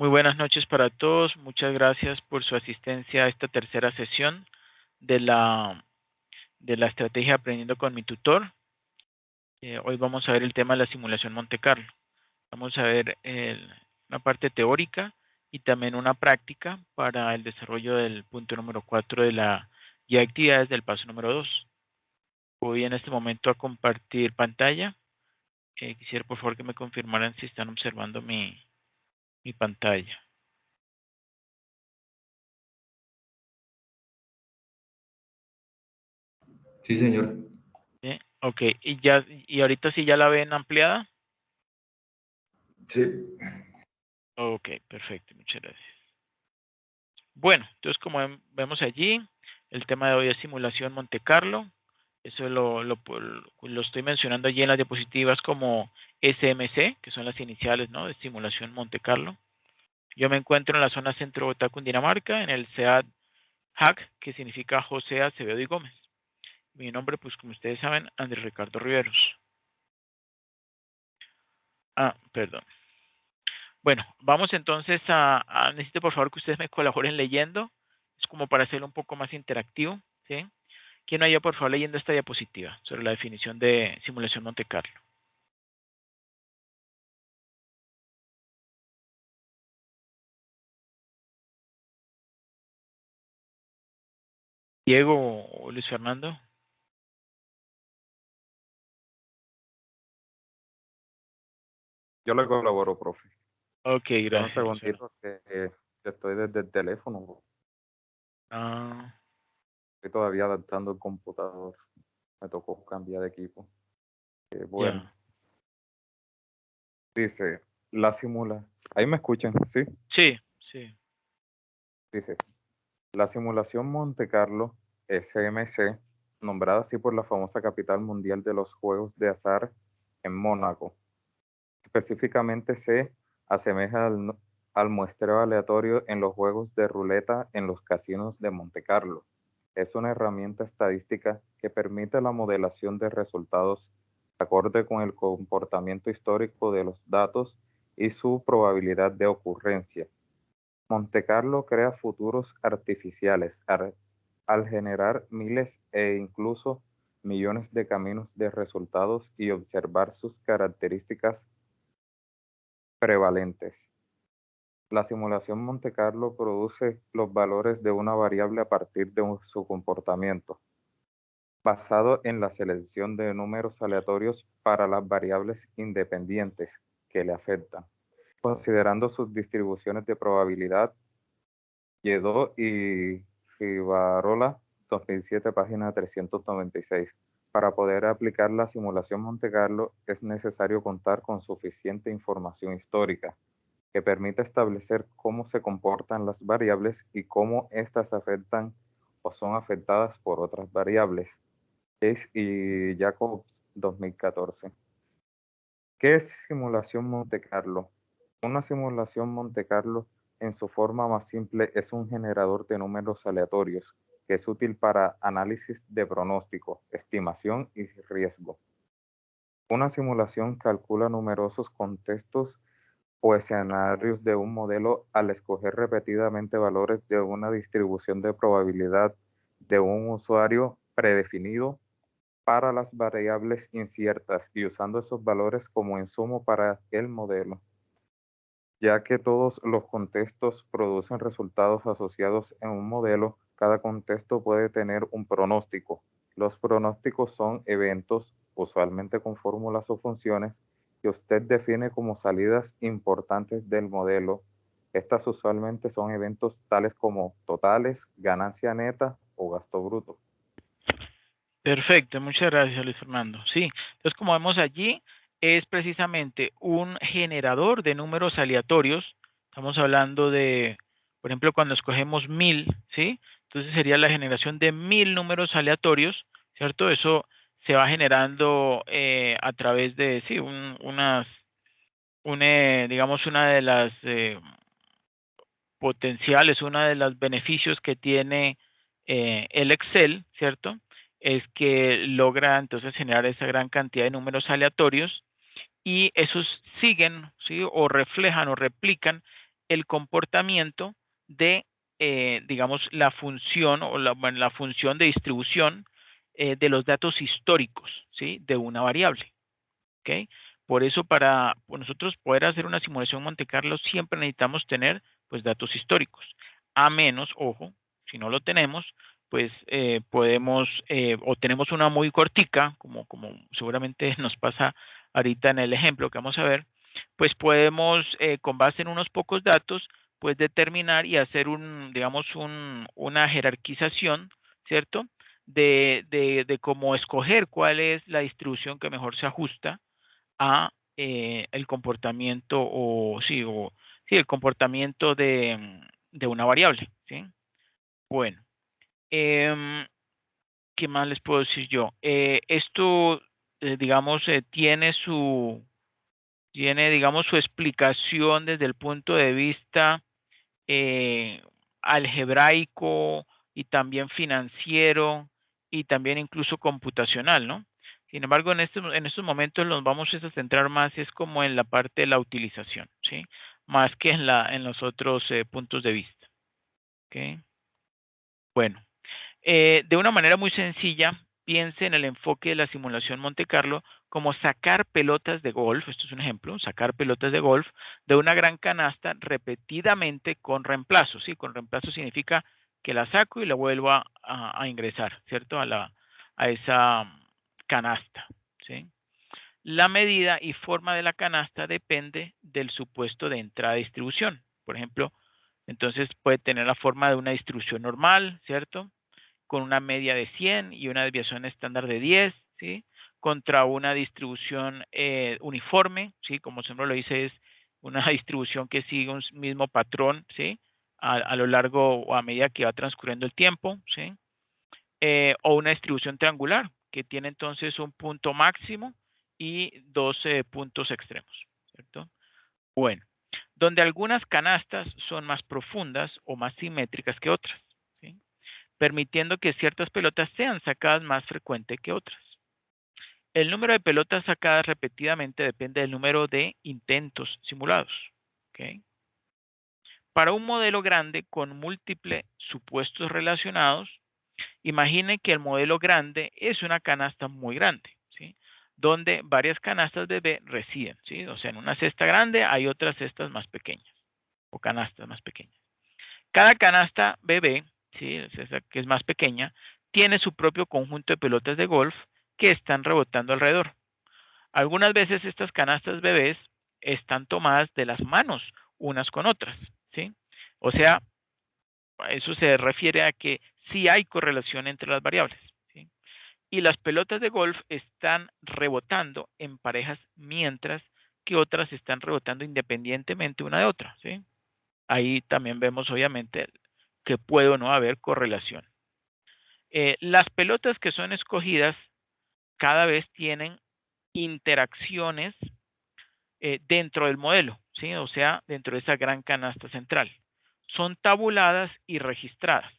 Muy buenas noches para todos. Muchas gracias por su asistencia a esta tercera sesión de la estrategia Aprendiendo con mi tutor. Hoy vamos a ver el tema de la simulación Monte Carlo. Vamos a ver una parte teórica y también una práctica para el desarrollo del punto número 4 de la guía de actividades del paso número 2. Voy en este momento a compartir pantalla. Quisiera por favor que me confirmaran si están observando mi pantalla. Sí, señor. Ok, y ahorita sí ya la ven ampliada. Sí. Ok, perfecto, muchas gracias. Bueno, entonces como vemos allí, el tema de hoy es simulación Monte Carlo. Eso lo estoy mencionando allí en las diapositivas como SMC, que son las iniciales, ¿no?, de simulación Monte Carlo. Yo me encuentro en la zona centro de Bogotá, Cundinamarca, en el SEAD HAC, que significa José Acevedo y Gómez. Mi nombre, pues como ustedes saben, Andrés Ricardo Riveros. Perdón. Bueno, vamos entonces necesito por favor que ustedes me colaboren leyendo. Es como para hacerlo un poco más interactivo, ¿sí? ¿Quién haya por favor leyendo esta diapositiva sobre la definición de simulación Monte Carlo? Diego o Luis Fernando. Yo le colaboro, profe. Ok, Dame un gracias, Luis Fernando. segundito que estoy desde el teléfono. Estoy todavía adaptando el computador. Me tocó cambiar de equipo. Bueno, Ya. dice, la simula. Ahí me escuchan, ¿sí? Sí, sí. Dice, la simulación Monte Carlo, SMC, nombrada así por la famosa capital mundial de los juegos de azar en Mónaco. Específicamente se asemeja al muestreo aleatorio en los juegos de ruleta en los casinos de Monte Carlo. Es una herramienta estadística que permite la modelación de resultados acorde con el comportamiento histórico de los datos y su probabilidad de ocurrencia. Monte Carlo crea futuros artificiales al generar miles e incluso millones de caminos de resultados y observar sus características prevalentes. La simulación Monte Carlo produce los valores de una variable a partir de su comportamiento, basado en la selección de números aleatorios para las variables independientes que le afectan, considerando sus distribuciones de probabilidad. Lledó y Rivarola, 2007, página 396. Para poder aplicar la simulación Monte Carlo es necesario contar con suficiente información histórica que permite establecer cómo se comportan las variables y cómo éstas afectan o son afectadas por otras variables. Case y Jacobs, 2014. ¿Qué es simulación Monte Carlo? Una simulación Monte Carlo, en su forma más simple, es un generador de números aleatorios que es útil para análisis de pronóstico, estimación y riesgo. Una simulación calcula numerosos contextos o escenarios de un modelo al escoger repetidamente valores de una distribución de probabilidad de un usuario predefinido para las variables inciertas y usando esos valores como insumo para el modelo, ya que todos los contextos producen resultados asociados en un modelo. Cada contexto puede tener un pronóstico. Los pronósticos son eventos, usualmente con fórmulas o funciones, que usted define como salidas importantes del modelo. Estas usualmente son eventos tales como totales, ganancia neta o gasto bruto. Perfecto, muchas gracias Luis Fernando. Sí, entonces como vemos allí, es precisamente un generador de números aleatorios. Estamos hablando de, por ejemplo, cuando escogemos 1000, ¿sí? Entonces sería la generación de 1000 números aleatorios, ¿cierto? Eso se va generando a través de, sí, digamos, una de las potenciales, una de los beneficios que tiene el Excel, ¿cierto? Es que logra entonces generar esa gran cantidad de números aleatorios y esos siguen, ¿sí? O reflejan o replican el comportamiento de, digamos, la función o la función de distribución de los datos históricos, ¿sí? De una variable, ¿ok? Por eso, para nosotros poder hacer una simulación Monte Carlo, siempre necesitamos tener, pues, datos históricos. A menos, ojo, si no lo tenemos, pues, podemos, o tenemos una muy cortica, como seguramente nos pasa ahorita en el ejemplo que vamos a ver, pues podemos, con base en unos pocos datos, pues determinar y hacer digamos, una jerarquización, ¿cierto? De cómo escoger cuál es la distribución que mejor se ajusta a el comportamiento sí, el comportamiento de una variable, ¿sí? Bueno, ¿qué más les puedo decir yo? Esto, digamos, tiene, digamos, su explicación desde el punto de vista eh, algebraico y también financiero y también incluso computacional, ¿no? Sin embargo, en estos momentos nos vamos a centrar más es como en la parte de la utilización, ¿sí? Más que en los otros puntos de vista, ¿ok? Bueno, de una manera muy sencilla, piense en el enfoque de la simulación Monte Carlo como sacar pelotas de golf, esto es un ejemplo, sacar pelotas de golf de una gran canasta repetidamente con reemplazo, ¿sí? Con reemplazo significa que la saco y la vuelvo a ingresar, ¿cierto? A esa canasta, ¿sí? La medida y forma de la canasta depende del supuesto de entrada de distribución. Por ejemplo, entonces puede tener la forma de una distribución normal, ¿cierto? Con una media de 100 y una desviación estándar de 10, ¿sí? Contra una distribución uniforme, ¿sí? Como siempre lo dice, es una distribución que sigue un mismo patrón, ¿sí? A lo largo o a medida que va transcurriendo el tiempo, ¿sí? O una distribución triangular, que tiene entonces un punto máximo y 12 puntos extremos, ¿cierto? Bueno, donde algunas canastas son más profundas o más simétricas que otras, ¿sí? Permitiendo que ciertas pelotas sean sacadas más frecuente que otras. El número de pelotas sacadas repetidamente depende del número de intentos simulados. ¿Okay? Para un modelo grande con múltiples supuestos relacionados, imagine que el modelo grande es una canasta muy grande, ¿sí? Donde varias canastas bebé residen, ¿sí? O sea, en una cesta grande hay otras cestas más pequeñas o canastas más pequeñas. Cada canasta bebé, ¿sí? Esa que es más pequeña, tiene su propio conjunto de pelotas de golf que están rebotando alrededor. Algunas veces estas canastas bebés están tomadas de las manos unas con otras, ¿sí? O sea, eso se refiere a que sí hay correlación entre las variables, ¿sí? Y las pelotas de golf están rebotando en parejas mientras que otras están rebotando independientemente una de otra, ¿sí? Ahí también vemos obviamente que puede o no haber correlación. Las pelotas que son escogidas cada vez tienen interacciones dentro del modelo, ¿sí? O sea, dentro de esa gran canasta central. Son tabuladas y registradas,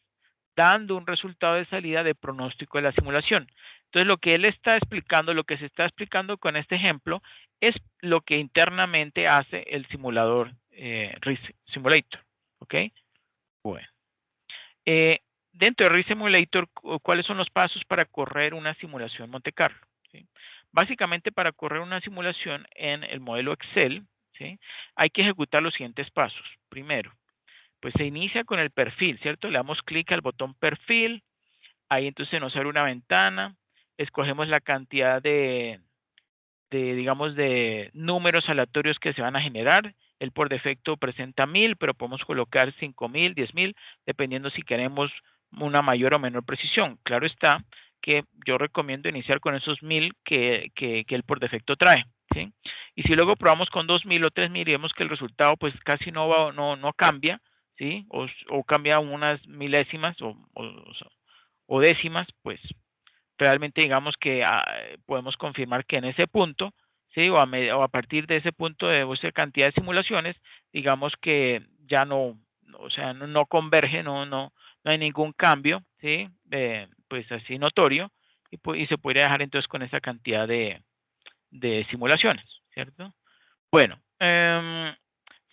dando un resultado de salida de pronóstico de la simulación. Entonces, lo que él está explicando, lo que se está explicando con este ejemplo, es lo que internamente hace el simulador RISC Simulator. ¿Ok? Bueno. Dentro de RISC Simulator, ¿cuáles son los pasos para correr una simulación Monte Carlo? ¿Sí? Básicamente, para correr una simulación en el modelo Excel, ¿sí? Hay que ejecutar los siguientes pasos. Primero, pues se inicia con el perfil, ¿cierto? Le damos clic al botón perfil, ahí entonces nos abre una ventana, escogemos la cantidad digamos, de números aleatorios que se van a generar. Él por defecto presenta 1000, pero podemos colocar 5000, 10000, dependiendo si queremos una mayor o menor precisión. Claro está que yo recomiendo iniciar con esos 1000 que él por defecto trae, ¿sí? Y si luego probamos con 2000 o 3000 y vemos que el resultado pues casi no cambia, ¿sí? O cambia unas milésimas o décimas, pues realmente digamos que podemos confirmar que en ese punto, ¿sí? O a partir de ese punto de esa cantidad de simulaciones, digamos que ya o sea, no converge, no hay ningún cambio, ¿sí? Pues así notorio, y se podría dejar entonces con esa cantidad de simulaciones, ¿cierto? Bueno,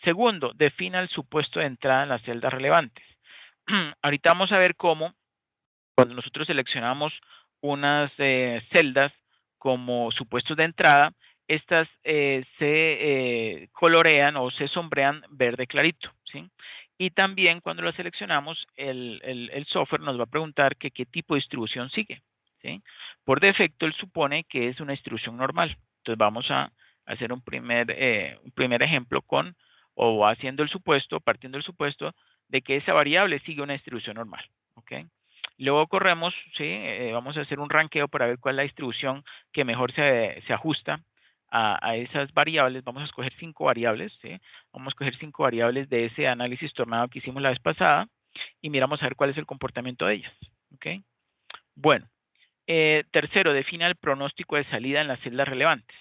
Segundo, defina el supuesto de entrada en las celdas relevantes. Ahorita vamos a ver cómo, cuando nosotros seleccionamos unas celdas como supuestos de entrada, estas se colorean o se sombrean verde clarito, ¿sí? Y también cuando las seleccionamos, el software nos va a preguntar que qué tipo de distribución sigue, ¿sí? Por defecto, él supone que es una distribución normal. Entonces vamos a hacer un primer ejemplo con, o haciendo el supuesto, partiendo del supuesto de que esa variable sigue una distribución normal, ¿ok? Luego corremos, ¿sí? Vamos a hacer un ranqueo para ver cuál es la distribución que mejor se ajusta a esas variables. Vamos a escoger 5 variables, ¿sí? Vamos a escoger 5 variables de ese análisis tornado que hicimos la vez pasada y miramos a ver cuál es el comportamiento de ellas, ¿ok? Bueno, tercero, defina el pronóstico de salida en las celdas relevantes.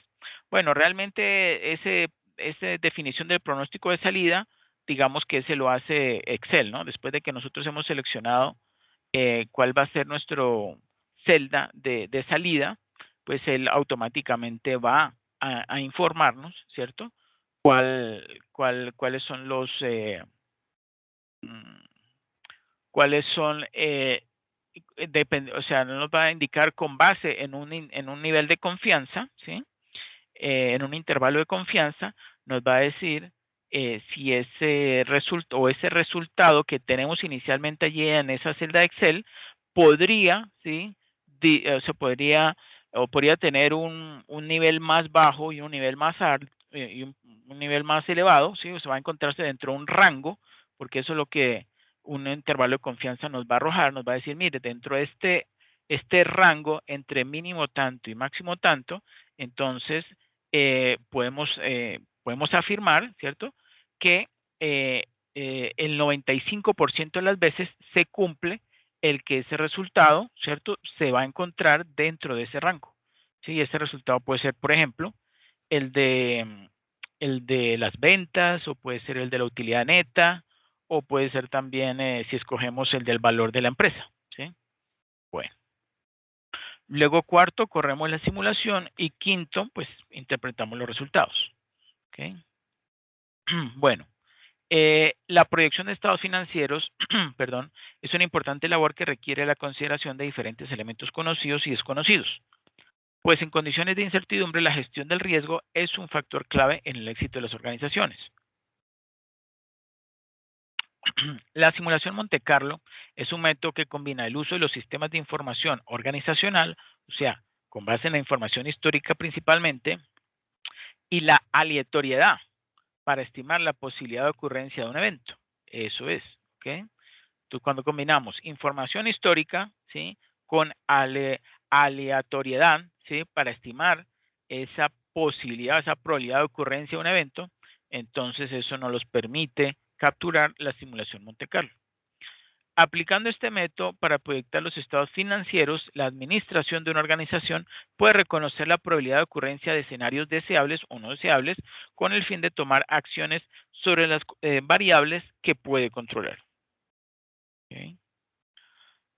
Bueno, realmente esa definición del pronóstico de salida, digamos que se lo hace Excel, ¿no? Después de que nosotros hemos seleccionado cuál va a ser nuestro celda de salida, pues él automáticamente va a informarnos, ¿cierto? Cuáles son los, cuáles son, o sea, nos va a indicar con base en un nivel de confianza, ¿sí? En un intervalo de confianza, nos va a decir si ese resultado que tenemos inicialmente allí en esa celda de Excel podría, ¿sí? Podría tener un nivel más bajo y un nivel más alto y un nivel más elevado, ¿sí? O se va a encontrarse dentro de un rango, porque eso es lo que un intervalo de confianza nos va a arrojar, nos va a decir, mire, dentro de este rango entre mínimo tanto y máximo tanto, entonces podemos afirmar, ¿cierto?, que el 95% de las veces se cumple el que ese resultado, ¿cierto?, se va a encontrar dentro de ese rango. ¿Sí? Ese resultado puede ser, por ejemplo, el de las ventas, o puede ser el de la utilidad neta, o puede ser también si escogemos el del valor de la empresa, ¿sí? Bueno. Luego, cuarto, corremos la simulación y quinto, pues interpretamos los resultados. ¿Okay? Bueno, la proyección de estados financieros, perdón, es una importante labor que requiere la consideración de diferentes elementos conocidos y desconocidos. Pues en condiciones de incertidumbre, la gestión del riesgo es un factor clave en el éxito de las organizaciones. La simulación Monte Carlo es un método que combina el uso de los sistemas de información organizacional, o sea, con base en la información histórica principalmente, y la aleatoriedad para estimar la posibilidad de ocurrencia de un evento. Eso es, ¿ok? Entonces, cuando combinamos información histórica, ¿sí?, con aleatoriedad, ¿sí?, para estimar esa posibilidad, esa probabilidad de ocurrencia de un evento, entonces eso nos permite capturar la simulación Monte Carlo. Aplicando este método para proyectar los estados financieros, la administración de una organización puede reconocer la probabilidad de ocurrencia de escenarios deseables o no deseables con el fin de tomar acciones sobre las variables que puede controlar. ¿Okay?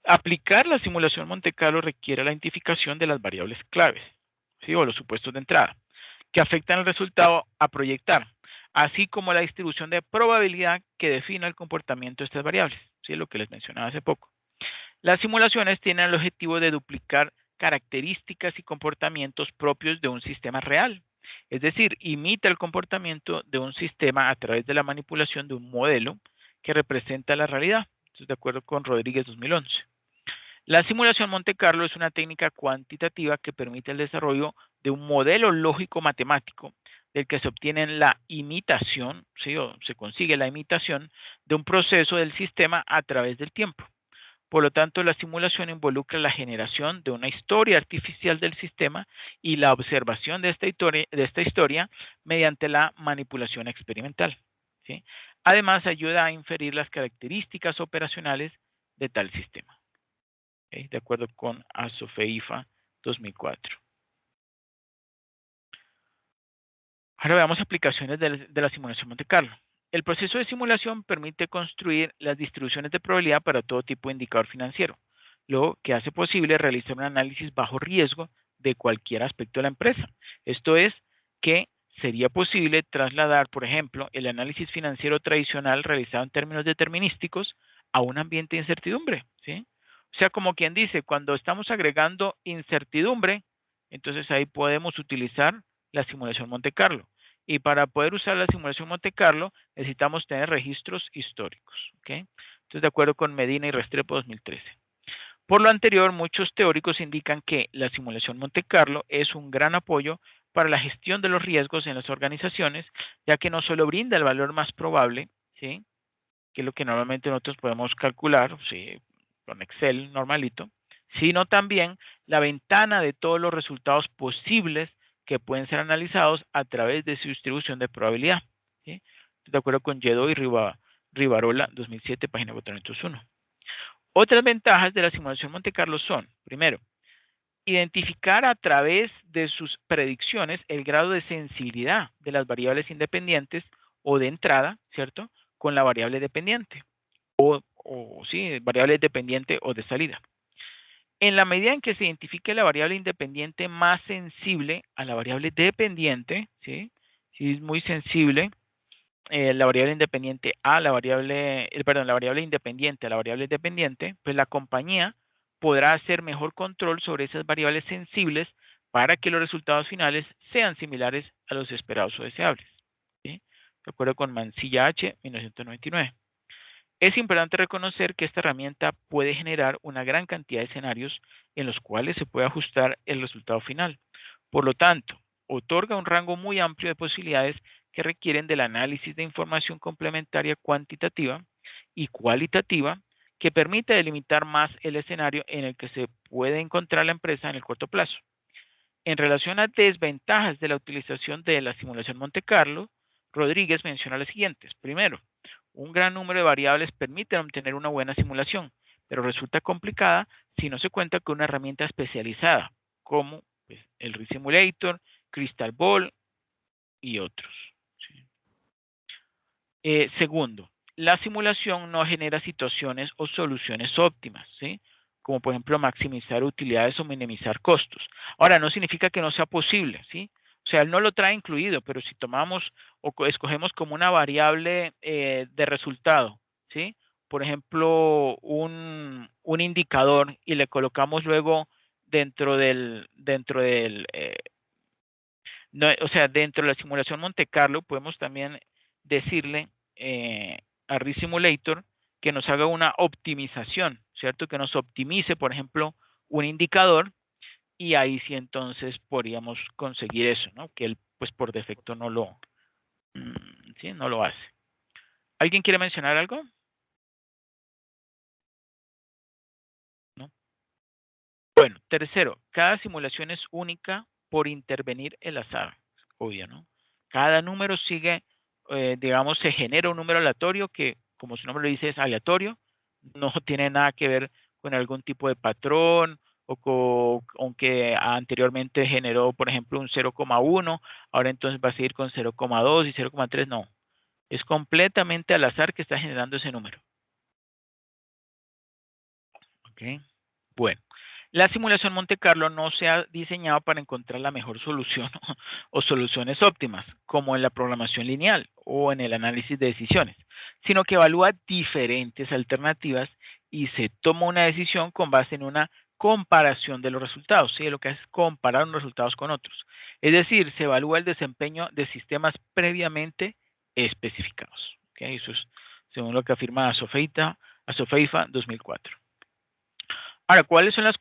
Aplicar la simulación Monte Carlo requiere la identificación de las variables claves, ¿sí?, o los supuestos de entrada, que afectan el resultado a proyectar, así como la distribución de probabilidad que define el comportamiento de estas variables, ¿sí?, lo que les mencionaba hace poco. Las simulaciones tienen el objetivo de duplicar características y comportamientos propios de un sistema real, es decir, imita el comportamiento de un sistema a través de la manipulación de un modelo que representa la realidad. Esto es de acuerdo con Rodríguez 2011. La simulación Monte Carlo es una técnica cuantitativa que permite el desarrollo de un modelo lógico matemático del que se obtiene la imitación, ¿sí?, o se consigue la imitación de un proceso del sistema a través del tiempo. Por lo tanto, la simulación involucra la generación de una historia artificial del sistema y la observación de esta historia mediante la manipulación experimental, ¿sí? Además, ayuda a inferir las características operacionales de tal sistema, ¿okay?, de acuerdo con ASOFEIFA 2004. Ahora veamos aplicaciones de la simulación Monte Carlo. El proceso de simulación permite construir las distribuciones de probabilidad para todo tipo de indicador financiero, lo que hace posible realizar un análisis bajo riesgo de cualquier aspecto de la empresa. Esto es, que sería posible trasladar, por ejemplo, el análisis financiero tradicional realizado en términos determinísticos a un ambiente de incertidumbre, ¿sí? O sea, como quien dice, cuando estamos agregando incertidumbre, entonces ahí podemos utilizar la simulación Monte Carlo. Y para poder usar la simulación Monte Carlo, necesitamos tener registros históricos, ¿ok? Entonces, de acuerdo con Medina y Restrepo 2013. Por lo anterior, muchos teóricos indican que la simulación Monte Carlo es un gran apoyo para la gestión de los riesgos en las organizaciones, ya que no solo brinda el valor más probable, ¿sí? Que es lo que normalmente nosotros podemos calcular, ¿sí? Con Excel normalito, sino también la ventana de todos los resultados posibles que pueden ser analizados a través de su distribución de probabilidad, ¿sí? De acuerdo con Lledó y Rivarola, 2007, página 401. Otras ventajas de la simulación Monte Carlo son, primero, identificar a través de sus predicciones el grado de sensibilidad de las variables independientes o de entrada, ¿cierto? Con la variable dependiente, o sí, variable dependiente o de salida. En la medida en que se identifique la variable independiente más sensible a la variable dependiente, ¿sí? Si es muy sensible, la variable independiente a la variable, la variable independiente a la variable dependiente, pues la compañía podrá hacer mejor control sobre esas variables sensibles para que los resultados finales sean similares a los esperados o deseables, ¿sí? De acuerdo con Mancilla H, 1999. Es importante reconocer que esta herramienta puede generar una gran cantidad de escenarios en los cuales se puede ajustar el resultado final. Por lo tanto, otorga un rango muy amplio de posibilidades que requieren del análisis de información complementaria cuantitativa y cualitativa que permite delimitar más el escenario en el que se puede encontrar la empresa en el corto plazo. En relación a desventajas de la utilización de la simulación Monte Carlo, Rodríguez menciona las siguientes. Primero, un gran número de variables permiten obtener una buena simulación, pero resulta complicada si no se cuenta con una herramienta especializada, como pues, el Risk Simulator, Crystal Ball y otros. ¿Sí? Segundo, la simulación no genera situaciones o soluciones óptimas, ¿sí? Como por ejemplo maximizar utilidades o minimizar costos. Ahora, no significa que no sea posible, ¿sí? O sea, él no lo trae incluido, pero si tomamos o escogemos como una variable de resultado, ¿sí? Por ejemplo, un indicador y le colocamos luego o sea, dentro de la simulación Monte Carlo podemos también decirle a Risk Simulator que nos haga una optimización, ¿cierto? Que nos optimice, por ejemplo, un indicador y ahí sí entonces podríamos conseguir eso, ¿no? Que él pues por defecto sí, no lo hace. ¿Alguien quiere mencionar algo? ¿No? Bueno, tercero, cada simulación es única por intervenir el azar, obvio, ¿no? Cada número sigue, digamos, se genera un número aleatorio que, como su nombre lo dice, es aleatorio, no tiene nada que ver con algún tipo de patrón o aunque anteriormente generó, por ejemplo, un 0,1, ahora entonces va a seguir con 0,2 y 0,3, no. Es completamente al azar que está generando ese número. ¿Ok? Bueno, la simulación Monte Carlo no se ha diseñado para encontrar la mejor solución o soluciones óptimas, como en la programación lineal o en el análisis de decisiones, sino que evalúa diferentes alternativas y se toma una decisión con base en una comparación de los resultados. ¿Sí? Lo que hace es comparar unos resultados con otros. Es decir, se evalúa el desempeño de sistemas previamente especificados. ¿Okay? Eso es según lo que afirma Asofeifa 2004. Ahora, ¿cuáles son las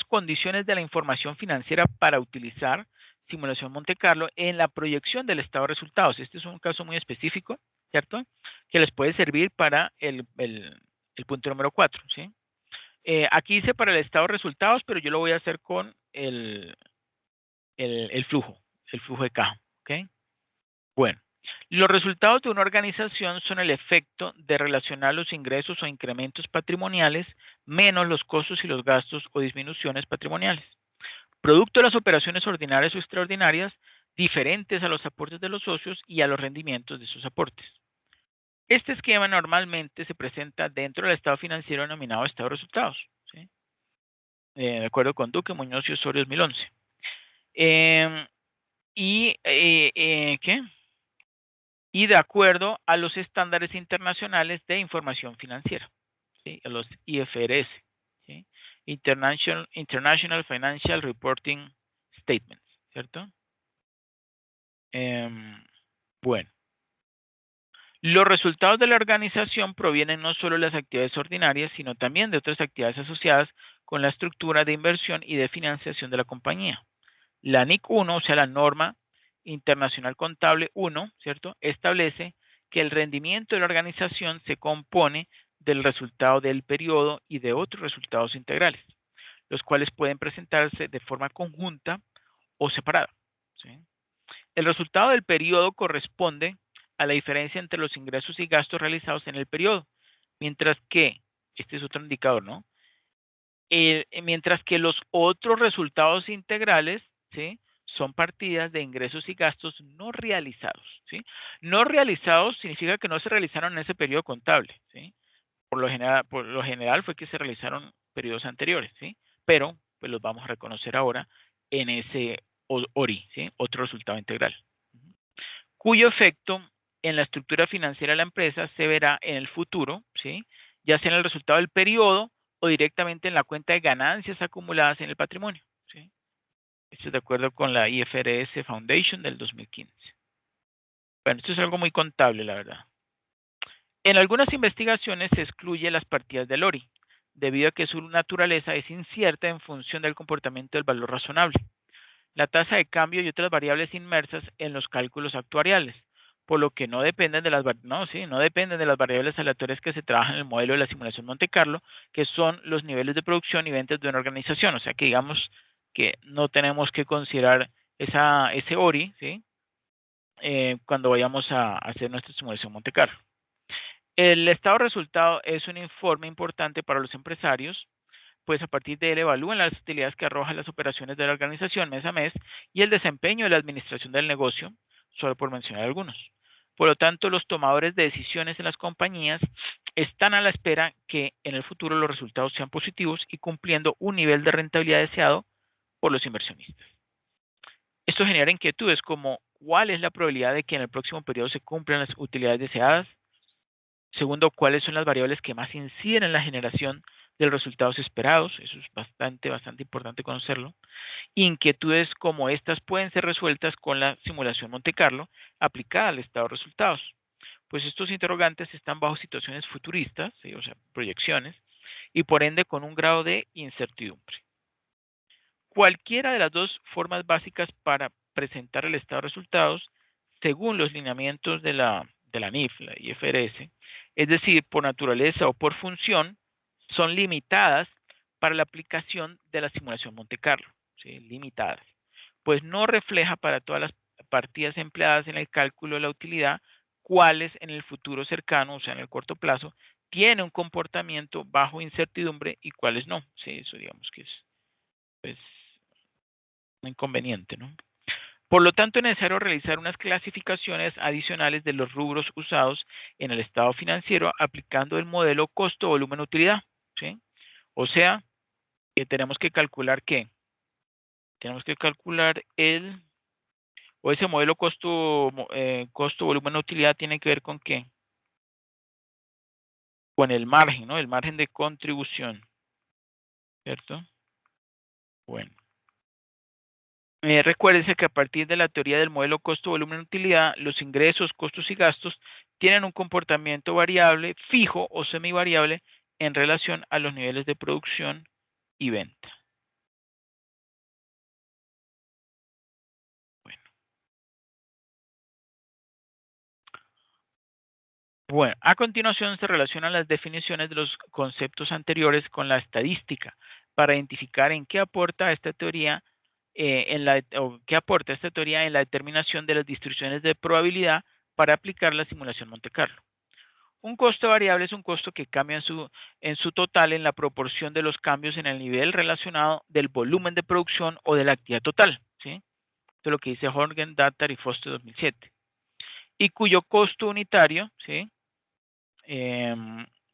condiciones de la información financiera para utilizar simulación Monte Carlo en la proyección del estado de resultados? Este es un caso muy específico, ¿cierto? Que les puede servir para el punto número 4, ¿sí? Aquí hice para el estado de resultados, pero yo lo voy a hacer con el flujo de caja, ¿ok? Bueno, los resultados de una organización son el efecto de relacionar los ingresos o incrementos patrimoniales menos los costos y los gastos o disminuciones patrimoniales, producto de las operaciones ordinarias o extraordinarias diferentes a los aportes de los socios y a los rendimientos de sus aportes. Este esquema normalmente se presenta dentro del estado financiero denominado estado de resultados, ¿sí? De acuerdo con Duque, Muñoz y Osorio 2011. y, ¿qué? Y de acuerdo a los estándares internacionales de información financiera, ¿sí? A los IFRS, ¿sí? International Financial Reporting Statements, ¿cierto? Bueno, los resultados de la organización provienen no solo de las actividades ordinarias, sino también de otras actividades asociadas con la estructura de inversión y de financiación de la compañía. La NIC 1, o sea, la norma internacional contable 1, ¿cierto? Establece que el rendimiento de la organización se compone del resultado del periodo y de otros resultados integrales, los cuales pueden presentarse de forma conjunta o separada, ¿sí? El resultado del periodo corresponde a la diferencia entre los ingresos y gastos realizados en el periodo, mientras que, este es otro indicador, ¿no? Mientras que los otros resultados integrales, ¿sí? Son partidas de ingresos y gastos no realizados, ¿sí? No realizados significa que no se realizaron en ese periodo contable, ¿sí? Por lo general fue que se realizaron periodos anteriores, ¿sí? Pero pues los vamos a reconocer ahora en ese ORI, ¿sí? Otro resultado integral, cuyo efecto en la estructura financiera de la empresa se verá en el futuro, ¿sí? Ya sea en el resultado del periodo o directamente en la cuenta de ganancias acumuladas en el patrimonio, ¿sí? Esto es de acuerdo con la IFRS Foundation del 2015. Bueno, esto es algo muy contable, la verdad. En algunas investigaciones se excluye las partidas del ORI, debido a que su naturaleza es incierta en función del comportamiento del valor razonable, la tasa de cambio y otras variables inmersas en los cálculos actuariales, por lo que no dependen de no dependen de las variables aleatorias que se trabajan en el modelo de la simulación Monte Carlo, que son los niveles de producción y ventas de una organización. O sea que digamos que no tenemos que considerar ese ORI, ¿sí? Cuando vayamos a hacer nuestra simulación Monte Carlo. El estado de resultado es un informe importante para los empresarios, pues a partir de él evalúan las utilidades que arrojan las operaciones de la organización mes a mes y el desempeño de la administración del negocio, solo por mencionar algunos. Por lo tanto, los tomadores de decisiones en las compañías están a la espera que en el futuro los resultados sean positivos y cumpliendo un nivel de rentabilidad deseado por los inversionistas. Esto genera inquietudes como cuál es la probabilidad de que en el próximo periodo se cumplan las utilidades deseadas. Segundo, cuáles son las variables que más inciden en la generación de los resultados esperados. Eso es bastante importante conocerlo. Inquietudes como estas pueden ser resueltas con la simulación Monte Carlo aplicada al estado de resultados. Pues estos interrogantes están bajo situaciones futuristas, ¿sí? O sea, proyecciones, y por ende con un grado de incertidumbre. Cualquiera de las dos formas básicas para presentar el estado de resultados, según los lineamientos de la NIF, la IFRS, es decir, por naturaleza o por función, son limitadas para la aplicación de la simulación Monte Carlo, ¿sí? Limitadas, pues no refleja para todas las partidas empleadas en el cálculo de la utilidad cuáles en el futuro cercano, o sea, en el corto plazo, tiene un comportamiento bajo incertidumbre y cuáles no. Sí, eso digamos que es pues, un inconveniente, ¿no? Por lo tanto, es necesario realizar unas clasificaciones adicionales de los rubros usados en el estado financiero aplicando el modelo costo-volumen-utilidad, ¿sí? O sea, que tenemos que calcular ¿qué? Tenemos que calcular ese modelo costo-volumen-utilidad tiene que ver con ¿qué? Con el margen, ¿no? El margen de contribución, ¿cierto? Bueno. Recuérdense que a partir de la teoría del modelo costo-volumen-utilidad, los ingresos, costos y gastos tienen un comportamiento variable, fijo o semivariable en relación a los niveles de producción y venta. Bueno, a continuación se relacionan las definiciones de los conceptos anteriores con la estadística para identificar en qué aporta esta teoría qué aporta esta teoría en la determinación de las distribuciones de probabilidad para aplicar la simulación Monte Carlo. Un costo variable es un costo que cambia en su total en la proporción de los cambios en el nivel relacionado del volumen de producción o de la actividad total, ¿sí? Esto es lo que dice Horgen, Datar y Foster 2007. Y cuyo costo unitario, ¿sí?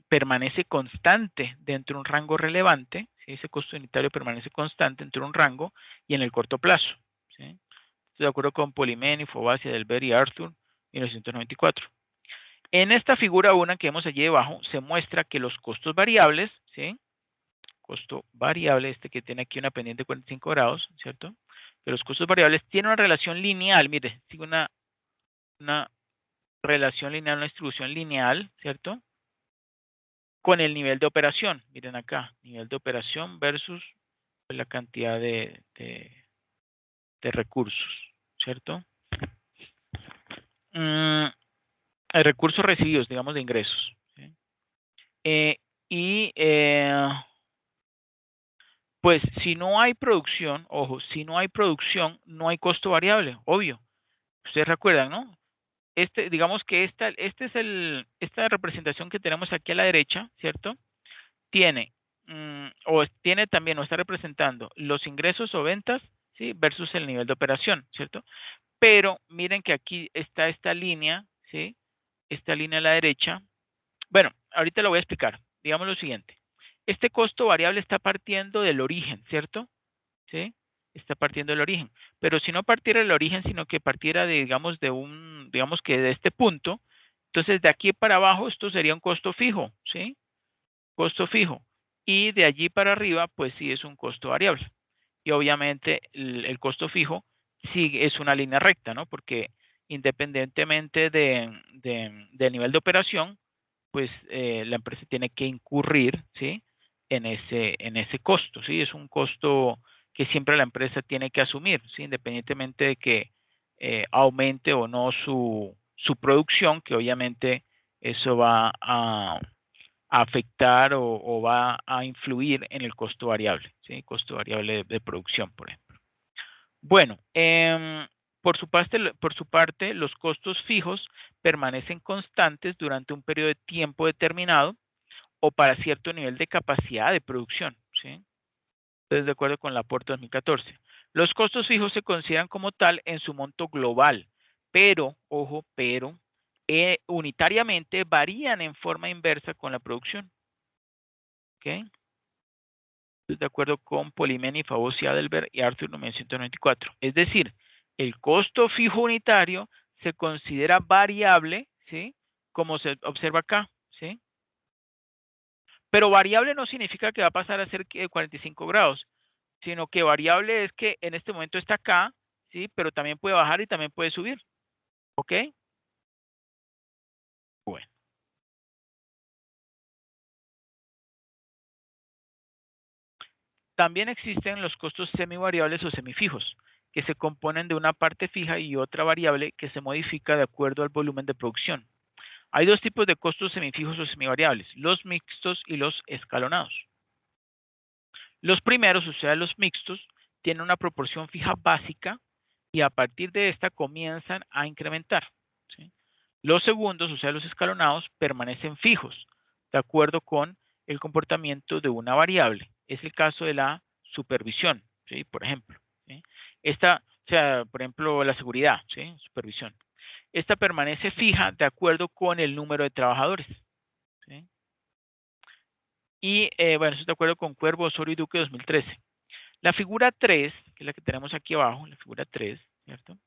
Permanece constante dentro de un rango relevante, ¿sí? Ese costo unitario permanece constante dentro de un rango y en el corto plazo, ¿sí? Estoy de acuerdo con Polimen, Infobasia, Delber y Arthur, 1994. En esta figura 1 que vemos allí debajo, se muestra que los costos variables, ¿sí? Costo variable, este que tiene aquí una pendiente de 45 grados, ¿cierto? Que los costos variables tienen una relación lineal, mire, sigue una relación lineal, una distribución lineal, ¿cierto? Con el nivel de operación, miren acá, nivel de operación versus la cantidad de recursos, ¿cierto? Recursos recibidos, digamos, de ingresos. ¿Sí? Pues si no hay producción, ojo, si no hay producción, no hay costo variable, obvio. Ustedes recuerdan, ¿no? Digamos que esta representación que tenemos aquí a la derecha, ¿cierto? Tiene, tiene también, o está representando los ingresos o ventas, ¿sí? Versus el nivel de operación, ¿cierto? Pero miren que aquí está esta línea, ¿sí? Esta línea a la derecha. Bueno, ahorita lo voy a explicar. Digamos lo siguiente. Este costo variable está partiendo del origen, ¿cierto? ¿Sí? Está partiendo del origen. Pero si no partiera del origen, sino que partiera de, digamos, digamos que de este punto, entonces de aquí para abajo esto sería un costo fijo, ¿sí? Costo fijo. Y de allí para arriba, pues sí es un costo variable. Y obviamente el costo fijo sí es una línea recta, ¿no? Porque independientemente del nivel de operación, pues la empresa tiene que incurrir, ¿sí? En ese costo, ¿sí? Es un costo que siempre la empresa tiene que asumir, ¿sí? Independientemente de que aumente o no su producción, que obviamente eso va a afectar o va a influir en el costo variable, ¿sí? Costo variable de producción, por ejemplo. Bueno, por su parte, los costos fijos permanecen constantes durante un periodo de tiempo determinado o para cierto nivel de capacidad de producción, ¿sí? Entonces, de acuerdo con el aporte 2014. Los costos fijos se consideran como tal en su monto global, pero, ojo, unitariamente varían en forma inversa con la producción. ¿Ok? De acuerdo con Polimeni, Favos y Adelberg y Arthur 1994. Es decir, el costo fijo unitario se considera variable, ¿sí? Como se observa acá, ¿sí? Pero variable no significa que va a pasar a ser 45 grados, sino que variable es que en este momento está acá, ¿sí? Pero también puede bajar y también puede subir, ¿ok? Bueno. También existen los costos semivariables o semifijos, que se componen de una parte fija y otra variable que se modifica de acuerdo al volumen de producción. Hay dos tipos de costos semifijos o semivariables, los mixtos y los escalonados. Los primeros, o sea, los mixtos, tienen una proporción fija básica y a partir de esta comienzan a incrementar. ¿Sí? Los segundos, o sea, los escalonados, permanecen fijos, de acuerdo con el comportamiento de una variable. Es el caso de la supervisión, ¿sí? Por ejemplo. ¿sí? O sea, por ejemplo, la seguridad, ¿sí? Supervisión. Esta permanece fija de acuerdo con el número de trabajadores. ¿sí? Y bueno, eso es de acuerdo con Cuervo, Osorio y Duque 2013. La figura 3, que es la que tenemos aquí abajo, la figura 3, ¿cierto?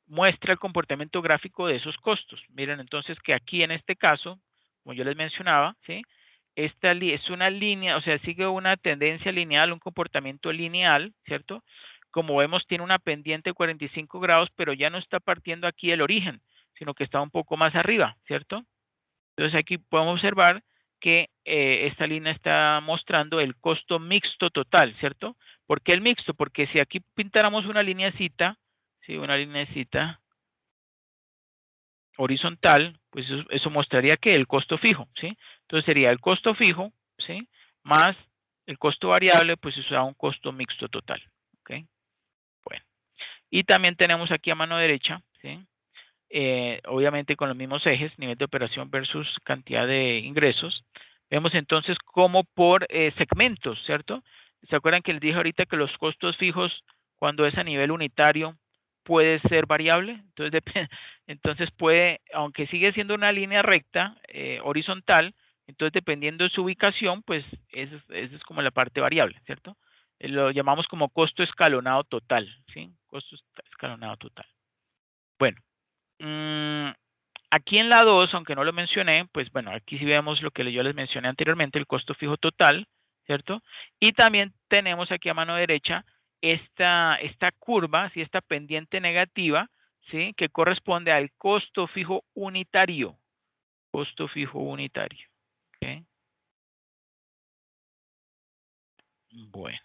Muestra el comportamiento gráfico de esos costos. Miren entonces que aquí en este caso, como yo les mencionaba, ¿sí? Esta es una línea, o sea, sigue una tendencia lineal, un comportamiento lineal, ¿cierto? Como vemos, tiene una pendiente de 45 grados, pero ya no está partiendo aquí el origen, sino que está un poco más arriba, ¿cierto? Entonces aquí podemos observar que esta línea está mostrando el costo mixto total, ¿cierto? ¿Por qué el mixto? Porque si aquí pintáramos una lineacita, ¿sí? Una lineacita horizontal, pues eso mostraría que el costo fijo, ¿sí? Entonces sería el costo fijo, ¿sí? Más el costo variable, pues eso da un costo mixto total, ¿ok? Bueno. Y también tenemos aquí a mano derecha, ¿sí? Obviamente con los mismos ejes, nivel de operación versus cantidad de ingresos. Vemos entonces como por segmentos, ¿cierto? ¿Se acuerdan que les dije ahorita que los costos fijos, cuando es a nivel unitario, puede ser variable? Entonces puede, aunque sigue siendo una línea recta, horizontal, entonces dependiendo de su ubicación, pues esa es como la parte variable, ¿cierto? Lo llamamos como costo escalonado total, ¿sí? Costo escalonado total. Bueno, aquí en la 2, aunque no lo mencioné, pues bueno, aquí sí vemos lo que yo les mencioné anteriormente, el costo fijo total, ¿cierto? Y también tenemos aquí a mano derecha esta curva, ¿sí? Esta pendiente negativa, ¿sí? Que corresponde al costo fijo unitario. Costo fijo unitario. ¿Ok? Bueno.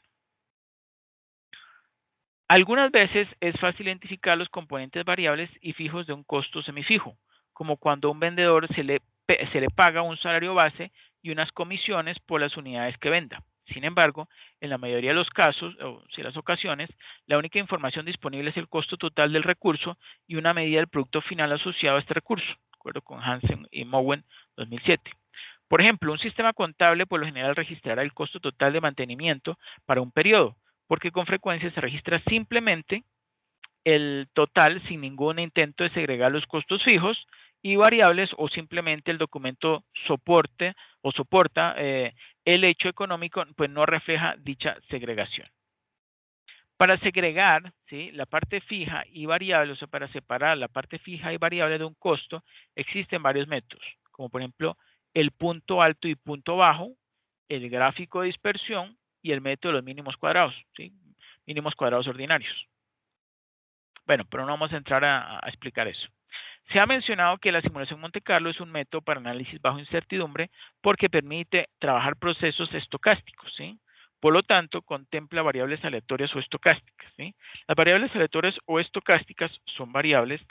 Algunas veces es fácil identificar los componentes variables y fijos de un costo semifijo, como cuando a un vendedor se le paga un salario base y unas comisiones por las unidades que venda. Sin embargo, en la mayoría de los casos, o si las ocasiones, la única información disponible es el costo total del recurso y una medida del producto final asociado a este recurso, de acuerdo con Hansen y Mowen 2007. Por ejemplo, un sistema contable por lo general registrará el costo total de mantenimiento para un periodo, porque con frecuencia se registra simplemente el total sin ningún intento de segregar los costos fijos y variables, o simplemente el documento soporta el hecho económico, pues no refleja dicha segregación. Para segregar, ¿sí?, la parte fija y variable, o sea, para separar la parte fija y variable de un costo, existen varios métodos, como por ejemplo el punto alto y punto bajo, el gráfico de dispersión y el método de los mínimos cuadrados, ¿sí? Mínimos cuadrados ordinarios. Bueno, pero no vamos a entrar a explicar eso. Se ha mencionado que la simulación Monte Carlo es un método para análisis bajo incertidumbre porque permite trabajar procesos estocásticos, ¿sí? Por lo tanto, contempla variables aleatorias o estocásticas, ¿sí? Las variables aleatorias o estocásticas son variables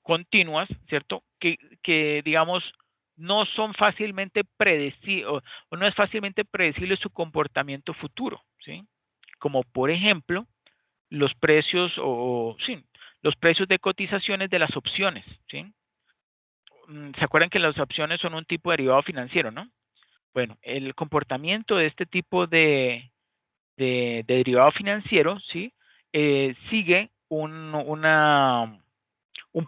continuas, ¿cierto? Que digamos, no son fácilmente predecibles o no es fácilmente predecible su comportamiento futuro, ¿sí? Como por ejemplo, los precios los precios de cotizaciones de las opciones, ¿sí? ¿Se acuerdan que las opciones son un tipo de derivado financiero, no? Bueno, el comportamiento de este tipo de derivado financiero, ¿sí? Sigue un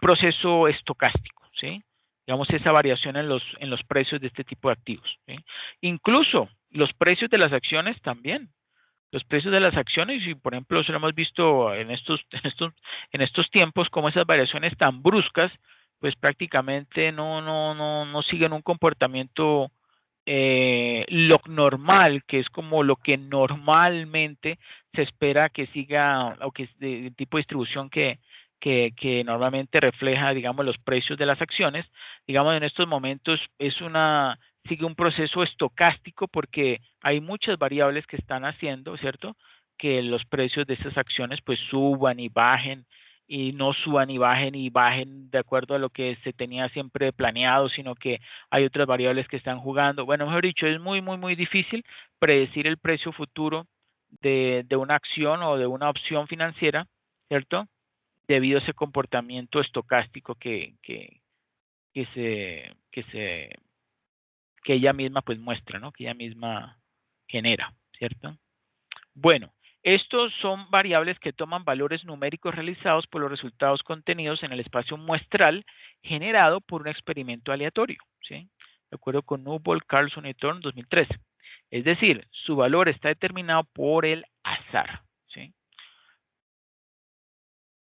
proceso estocástico, ¿sí? Digamos, esa variación en los precios de este tipo de activos, ¿sí? Incluso los precios de las acciones también. Los precios de las acciones, y por ejemplo, eso lo hemos visto en estos tiempos, como esas variaciones tan bruscas, pues prácticamente no siguen un comportamiento lo normal, que es como lo que normalmente se espera que siga, o que es de tipo de distribución que normalmente refleja, digamos, los precios de las acciones. Digamos, en estos momentos sigue un proceso estocástico porque hay muchas variables que están haciendo, ¿cierto?, que los precios de esas acciones pues suban y bajen, y no suban y bajen de acuerdo a lo que se tenía siempre planeado, sino que hay otras variables que están jugando. Bueno, mejor dicho, es muy difícil predecir el precio futuro de una acción o de una opción financiera, ¿cierto?, debido a ese comportamiento estocástico que ella misma pues muestra, ¿no?, que ella misma genera, ¿cierto? Bueno, estos son variables que toman valores numéricos realizados por los resultados contenidos en el espacio muestral generado por un experimento aleatorio, ¿sí? De acuerdo con Newbold, Carlson y Thorne 2013. Es decir, su valor está determinado por el azar, ¿sí?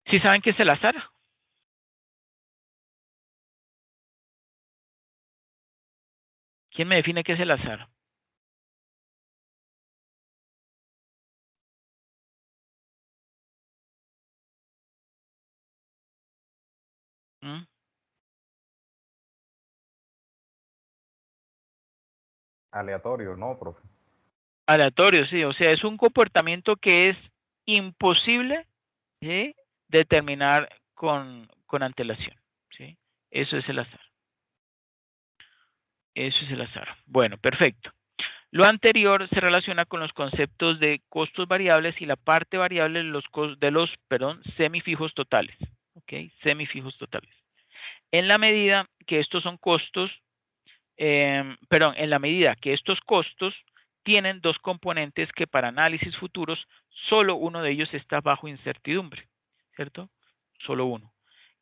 ¿Sí saben qué es el azar? ¿Quién me define qué es el azar? ¿Mm? Aleatorio, ¿no, profe? Aleatorio, sí. O sea, es un comportamiento que es imposible, ¿sí?, determinar con antelación, ¿sí? Eso es el azar. Eso es el azar. Bueno, perfecto. Lo anterior se relaciona con los conceptos de costos variables y la parte variable de los semifijos totales. ¿Ok? Semifijos totales. En la medida que estos son costos, en la medida que estos costos tienen dos componentes que para análisis futuros, solo uno de ellos está bajo incertidumbre, ¿cierto? Solo uno.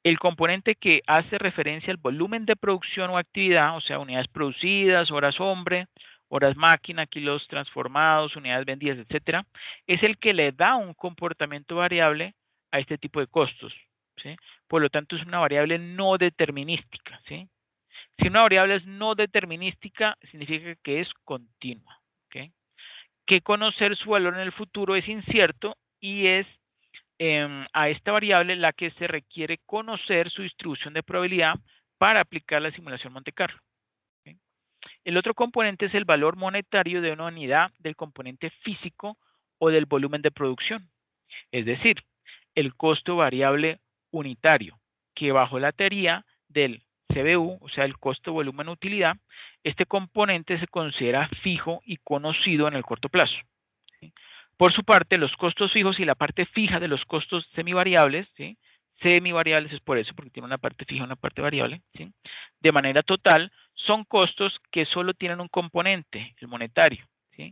El componente que hace referencia al volumen de producción o actividad, o sea, unidades producidas, horas hombre, horas máquina, kilos transformados, unidades vendidas, etcétera, es el que le da un comportamiento variable a este tipo de costos, ¿sí? Por lo tanto, es una variable no determinística, ¿sí? Si una variable es no determinística, significa que es continua, ¿ok? Que conocer su valor en el futuro es incierto y es a esta variable la que se requiere conocer su distribución de probabilidad para aplicar la simulación Monte Carlo. ¿Okay? El otro componente es el valor monetario de una unidad del componente físico o del volumen de producción. Es decir, el costo variable unitario, que bajo la teoría del CBU, o sea, el costo volumen utilidad, este componente se considera fijo y conocido en el corto plazo. ¿Sí? Por su parte, los costos fijos y la parte fija de los costos semivariables, ¿sí? Semivariables es por eso, porque tiene una parte fija y una parte variable, ¿sí? De manera total, son costos que solo tienen un componente, el monetario, ¿sí?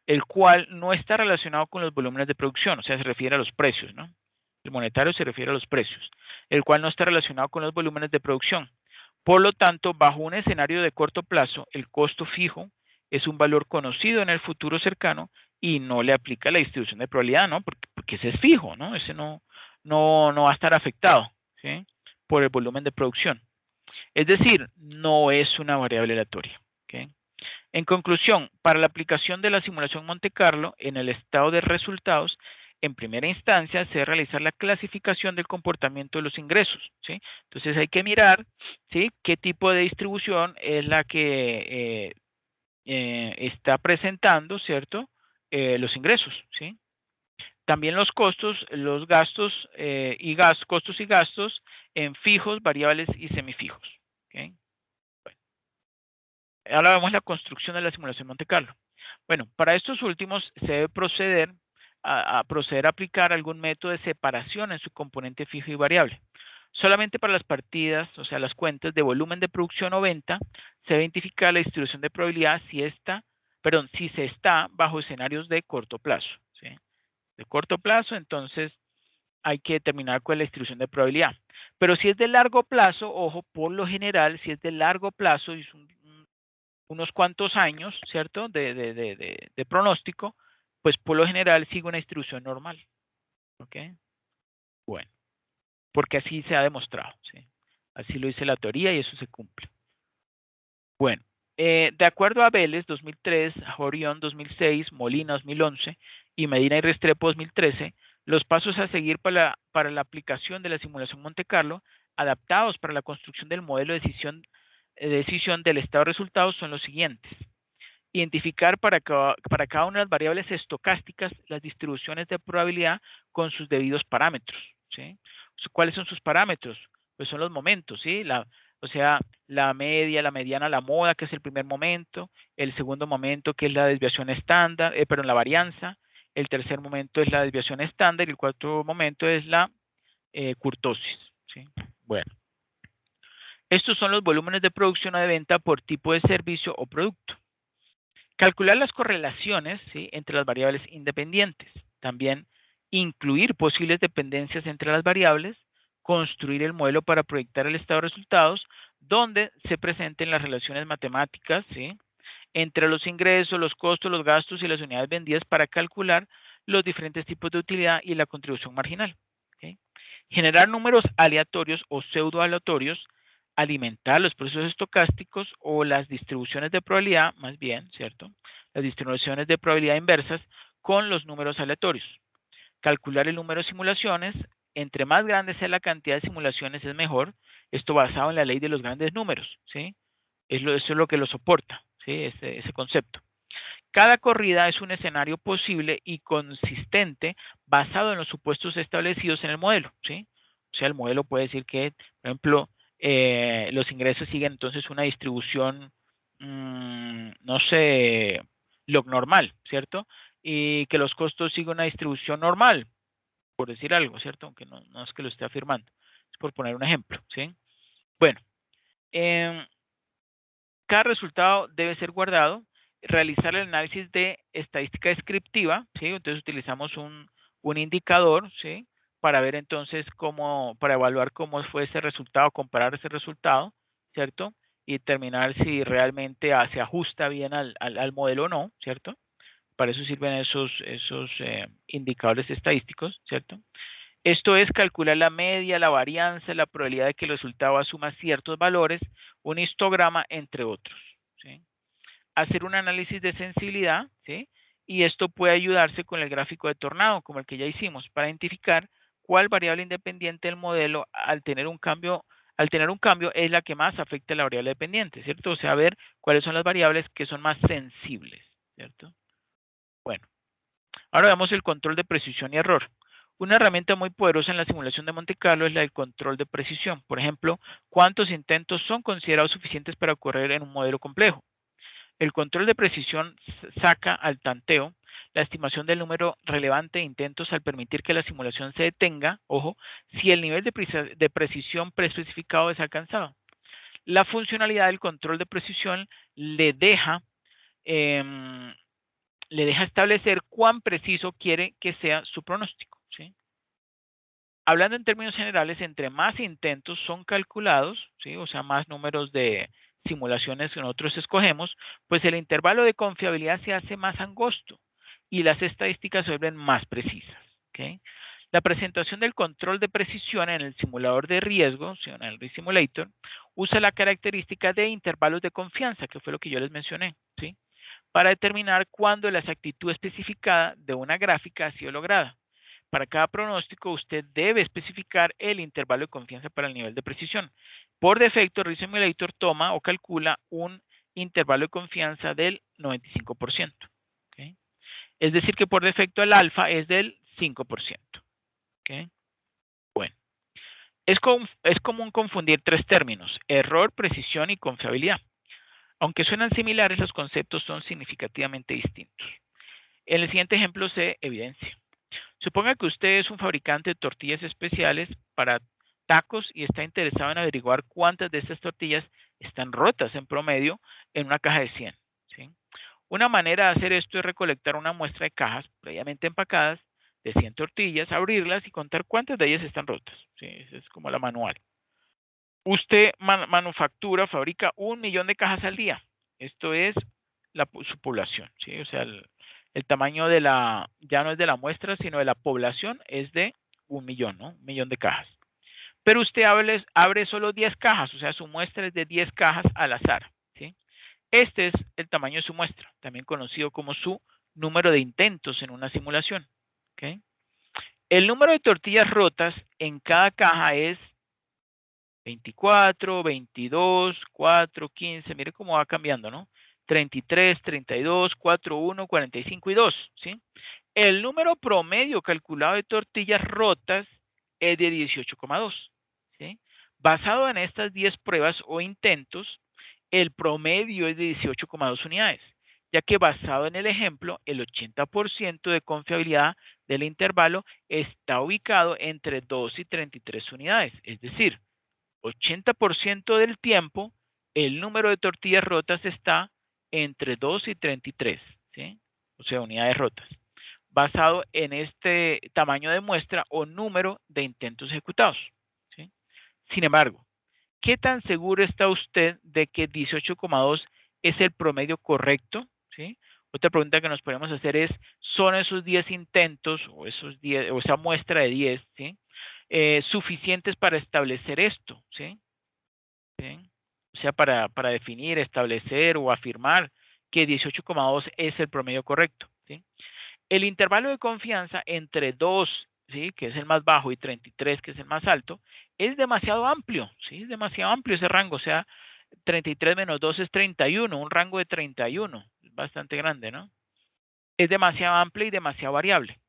El cual no está relacionado con los volúmenes de producción, o sea, se refiere a los precios, ¿no? El monetario se refiere a los precios, el cual no está relacionado con los volúmenes de producción. Por lo tanto, bajo un escenario de corto plazo, el costo fijo es un valor conocido en el futuro cercano y no le aplica la distribución de probabilidad, ¿no? Porque ese es fijo, ¿no? Ese no va a estar afectado, ¿sí? Por el volumen de producción. Es decir, no es una variable aleatoria, ¿ok? En conclusión, para la aplicación de la simulación Monte Carlo en el estado de resultados, en primera instancia se debe realizar la clasificación del comportamiento de los ingresos, ¿sí? Entonces hay que mirar, ¿sí? Qué tipo de distribución es la que está presentando, ¿cierto? Los ingresos, ¿sí? También los costos, los gastos costos y gastos en fijos, variables y semifijos. ¿Okay? Bueno, ahora vemos la construcción de la simulación Monte Carlo. Bueno, para estos últimos se debe proceder a aplicar algún método de separación en su componente fijo y variable. Solamente para las partidas, o sea, las cuentas de volumen de producción o venta, se debe identificar la distribución de probabilidad si se está bajo escenarios de corto plazo. ¿Sí? De corto plazo, entonces hay que determinar cuál es la distribución de probabilidad. Pero si es de largo plazo, ojo, por lo general, si es de largo plazo y son unos cuantos años, ¿cierto? De pronóstico, pues por lo general sigue una distribución normal. ¿Ok? Bueno, porque así se ha demostrado, ¿sí? Así lo dice la teoría y eso se cumple. Bueno, de acuerdo a Vélez 2003, Jorión 2006, Molina 2011 y Medina y Restrepo 2013, los pasos a seguir para la aplicación de la simulación Monte Carlo, adaptados para la construcción del modelo de decisión del estado de resultados, son los siguientes. Identificar para cada una de las variables estocásticas las distribuciones de probabilidad con sus debidos parámetros, ¿sí? ¿Cuáles son sus parámetros? Pues son los momentos, ¿sí? O sea, la media, la mediana, la moda, que es el primer momento, el segundo momento, que es la desviación estándar, la varianza, el tercer momento es la desviación estándar y el cuarto momento es la kurtosis, ¿sí? Bueno, estos son los volúmenes de producción o de venta por tipo de servicio o producto. Calcular las correlaciones, ¿sí? Entre las variables independientes. También incluir posibles dependencias entre las variables, construir el modelo para proyectar el estado de resultados, donde se presenten las relaciones matemáticas, ¿sí? Entre los ingresos, los costos, los gastos y las unidades vendidas para calcular los diferentes tipos de utilidad y la contribución marginal. ¿Okay? Generar números aleatorios o pseudo aleatorios, alimentar los procesos estocásticos o las distribuciones de probabilidad, más bien, ¿cierto? Las distribuciones de probabilidad inversas con los números aleatorios. Calcular el número de simulaciones. Entre más grande sea la cantidad de simulaciones es mejor. Esto basado en la ley de los grandes números, ¿sí? Eso es lo que lo soporta, ¿sí? Ese concepto. Cada corrida es un escenario posible y consistente basado en los supuestos establecidos en el modelo, ¿sí? O sea, el modelo puede decir que, por ejemplo, los ingresos siguen entonces una distribución, no sé, log normal, ¿cierto? Y que los costos siguen una distribución normal, por decir algo, ¿cierto? Aunque no es que lo esté afirmando, es por poner un ejemplo, ¿sí? Bueno, cada resultado debe ser guardado, realizar el análisis de estadística descriptiva, ¿sí? Entonces utilizamos un indicador, ¿sí? Para ver entonces para evaluar cómo fue ese resultado, comparar ese resultado, ¿cierto? Y determinar si realmente se ajusta bien al modelo o no, ¿cierto? Para eso sirven esos indicadores estadísticos, ¿cierto? Esto es calcular la media, la varianza, la probabilidad de que el resultado asuma ciertos valores, un histograma, entre otros, ¿sí? Hacer un análisis de sensibilidad, ¿sí? Y esto puede ayudarse con el gráfico de tornado, como el que ya hicimos, para identificar cuál variable independiente del modelo al tener un cambio es la que más afecta a la variable dependiente, ¿cierto? O sea, ver cuáles son las variables que son más sensibles, ¿cierto? Bueno, ahora veamos el control de precisión y error. Una herramienta muy poderosa en la simulación de Monte Carlo es la del control de precisión. Por ejemplo, ¿cuántos intentos son considerados suficientes para correr en un modelo complejo? El control de precisión saca al tanteo la estimación del número relevante de intentos al permitir que la simulación se detenga, ojo, si el nivel de precisión preespecificado es alcanzado. La funcionalidad del control de precisión le deja establecer cuán preciso quiere que sea su pronóstico, ¿sí? Hablando en términos generales, entre más intentos son calculados, ¿sí? O sea, más números de simulaciones que nosotros escogemos, pues el intervalo de confiabilidad se hace más angosto y las estadísticas se vuelven más precisas, ¿okay? La presentación del control de precisión en el simulador de riesgo, ¿sí? En el Risk Simulator, usa la característica de intervalos de confianza, que fue lo que yo les mencioné, ¿sí? Para determinar cuándo la exactitud especificada de una gráfica ha sido lograda. Para cada pronóstico, usted debe especificar el intervalo de confianza para el nivel de precisión. Por defecto, Risk Simulator toma o calcula un intervalo de confianza del 95%. ¿Okay? Es decir, que por defecto el alfa es del 5%. ¿Okay? Bueno, es común confundir tres términos: error, precisión y confiabilidad. Aunque suenan similares, los conceptos son significativamente distintos. En el siguiente ejemplo se evidencia. Suponga que usted es un fabricante de tortillas especiales para tacos y está interesado en averiguar cuántas de estas tortillas están rotas en promedio en una caja de 100. ¿Sí? Una manera de hacer esto es recolectar una muestra de cajas previamente empacadas de 100 tortillas, abrirlas y contar cuántas de ellas están rotas. ¿Sí? Esa es como la manual. Usted fabrica 1 millón de cajas al día. Esto es su población, ¿sí? O sea, el tamaño de ya no es de la muestra, sino de la población es de 1 millón, ¿no? 1 millón de cajas. Pero usted abre solo 10 cajas, o sea, su muestra es de 10 cajas al azar, ¿sí? Este es el tamaño de su muestra, también conocido como su número de intentos en una simulación, ¿ok? El número de tortillas rotas en cada caja es 24, 22, 4, 15, mire cómo va cambiando, ¿no? 33, 32, 4, 1, 45 y 2, ¿sí? El número promedio calculado de tortillas rotas es de 18,2, ¿sí? Basado en estas 10 pruebas o intentos, el promedio es de 18,2 unidades, ya que basado en el ejemplo, el 80% de confiabilidad del intervalo está ubicado entre 2 y 33 unidades, es decir, 80% del tiempo, el número de tortillas rotas está entre 2 y 33, ¿sí? O sea, unidades rotas, basado en este tamaño de muestra o número de intentos ejecutados, ¿sí? Sin embargo, ¿qué tan seguro está usted de que 18,2 es el promedio correcto? ¿Sí? Otra pregunta que nos podemos hacer es, ¿son esos 10 intentos o esa muestra de 10, ¿sí? Suficientes para establecer esto? ¿Sí? ¿Sí? O sea, para definir, establecer o afirmar que 18,2 es el promedio correcto. ¿Sí? El intervalo de confianza entre 2, ¿sí? Que es el más bajo, y 33, que es el más alto, es demasiado amplio. ¿Sí? Es demasiado amplio ese rango. O sea, 33 menos 2 es 31, un rango de 31. Es bastante grande, ¿no? Es demasiado amplio y demasiado variable.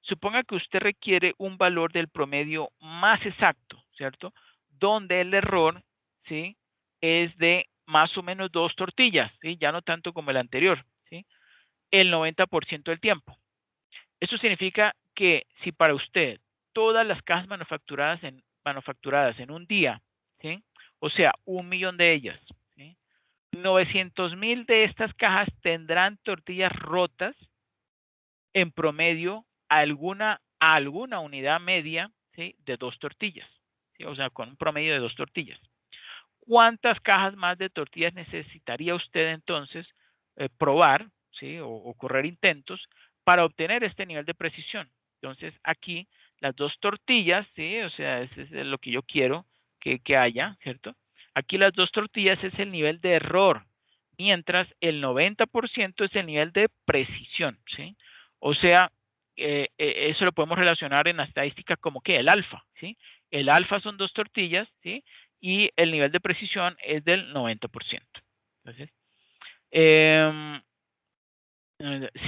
Suponga que usted requiere un valor del promedio más exacto, ¿cierto? Donde el error, ¿sí? Es de más o menos 2 tortillas, ¿sí? Ya no tanto como el anterior, ¿sí? El 90% del tiempo. Eso significa que si para usted todas las cajas manufacturadas en un día, ¿sí? O sea, 1 millón de ellas, ¿sí? 900,000 de estas cajas tendrán tortillas rotas en promedio a alguna unidad media, ¿sí? De 2 tortillas, ¿sí? O sea, con un promedio de 2 tortillas. ¿Cuántas cajas más de tortillas necesitaría usted entonces probar, ¿sí? O correr intentos para obtener este nivel de precisión? Entonces, aquí las dos tortillas, ¿sí? O sea, ese es lo que yo quiero que haya, ¿cierto? Aquí las dos tortillas es el nivel de error, mientras el 90% es el nivel de precisión, ¿sí? O sea, eso lo podemos relacionar en la estadística como que el alfa, ¿sí? El alfa son dos tortillas, ¿sí? Y el nivel de precisión es del 90%. Entonces,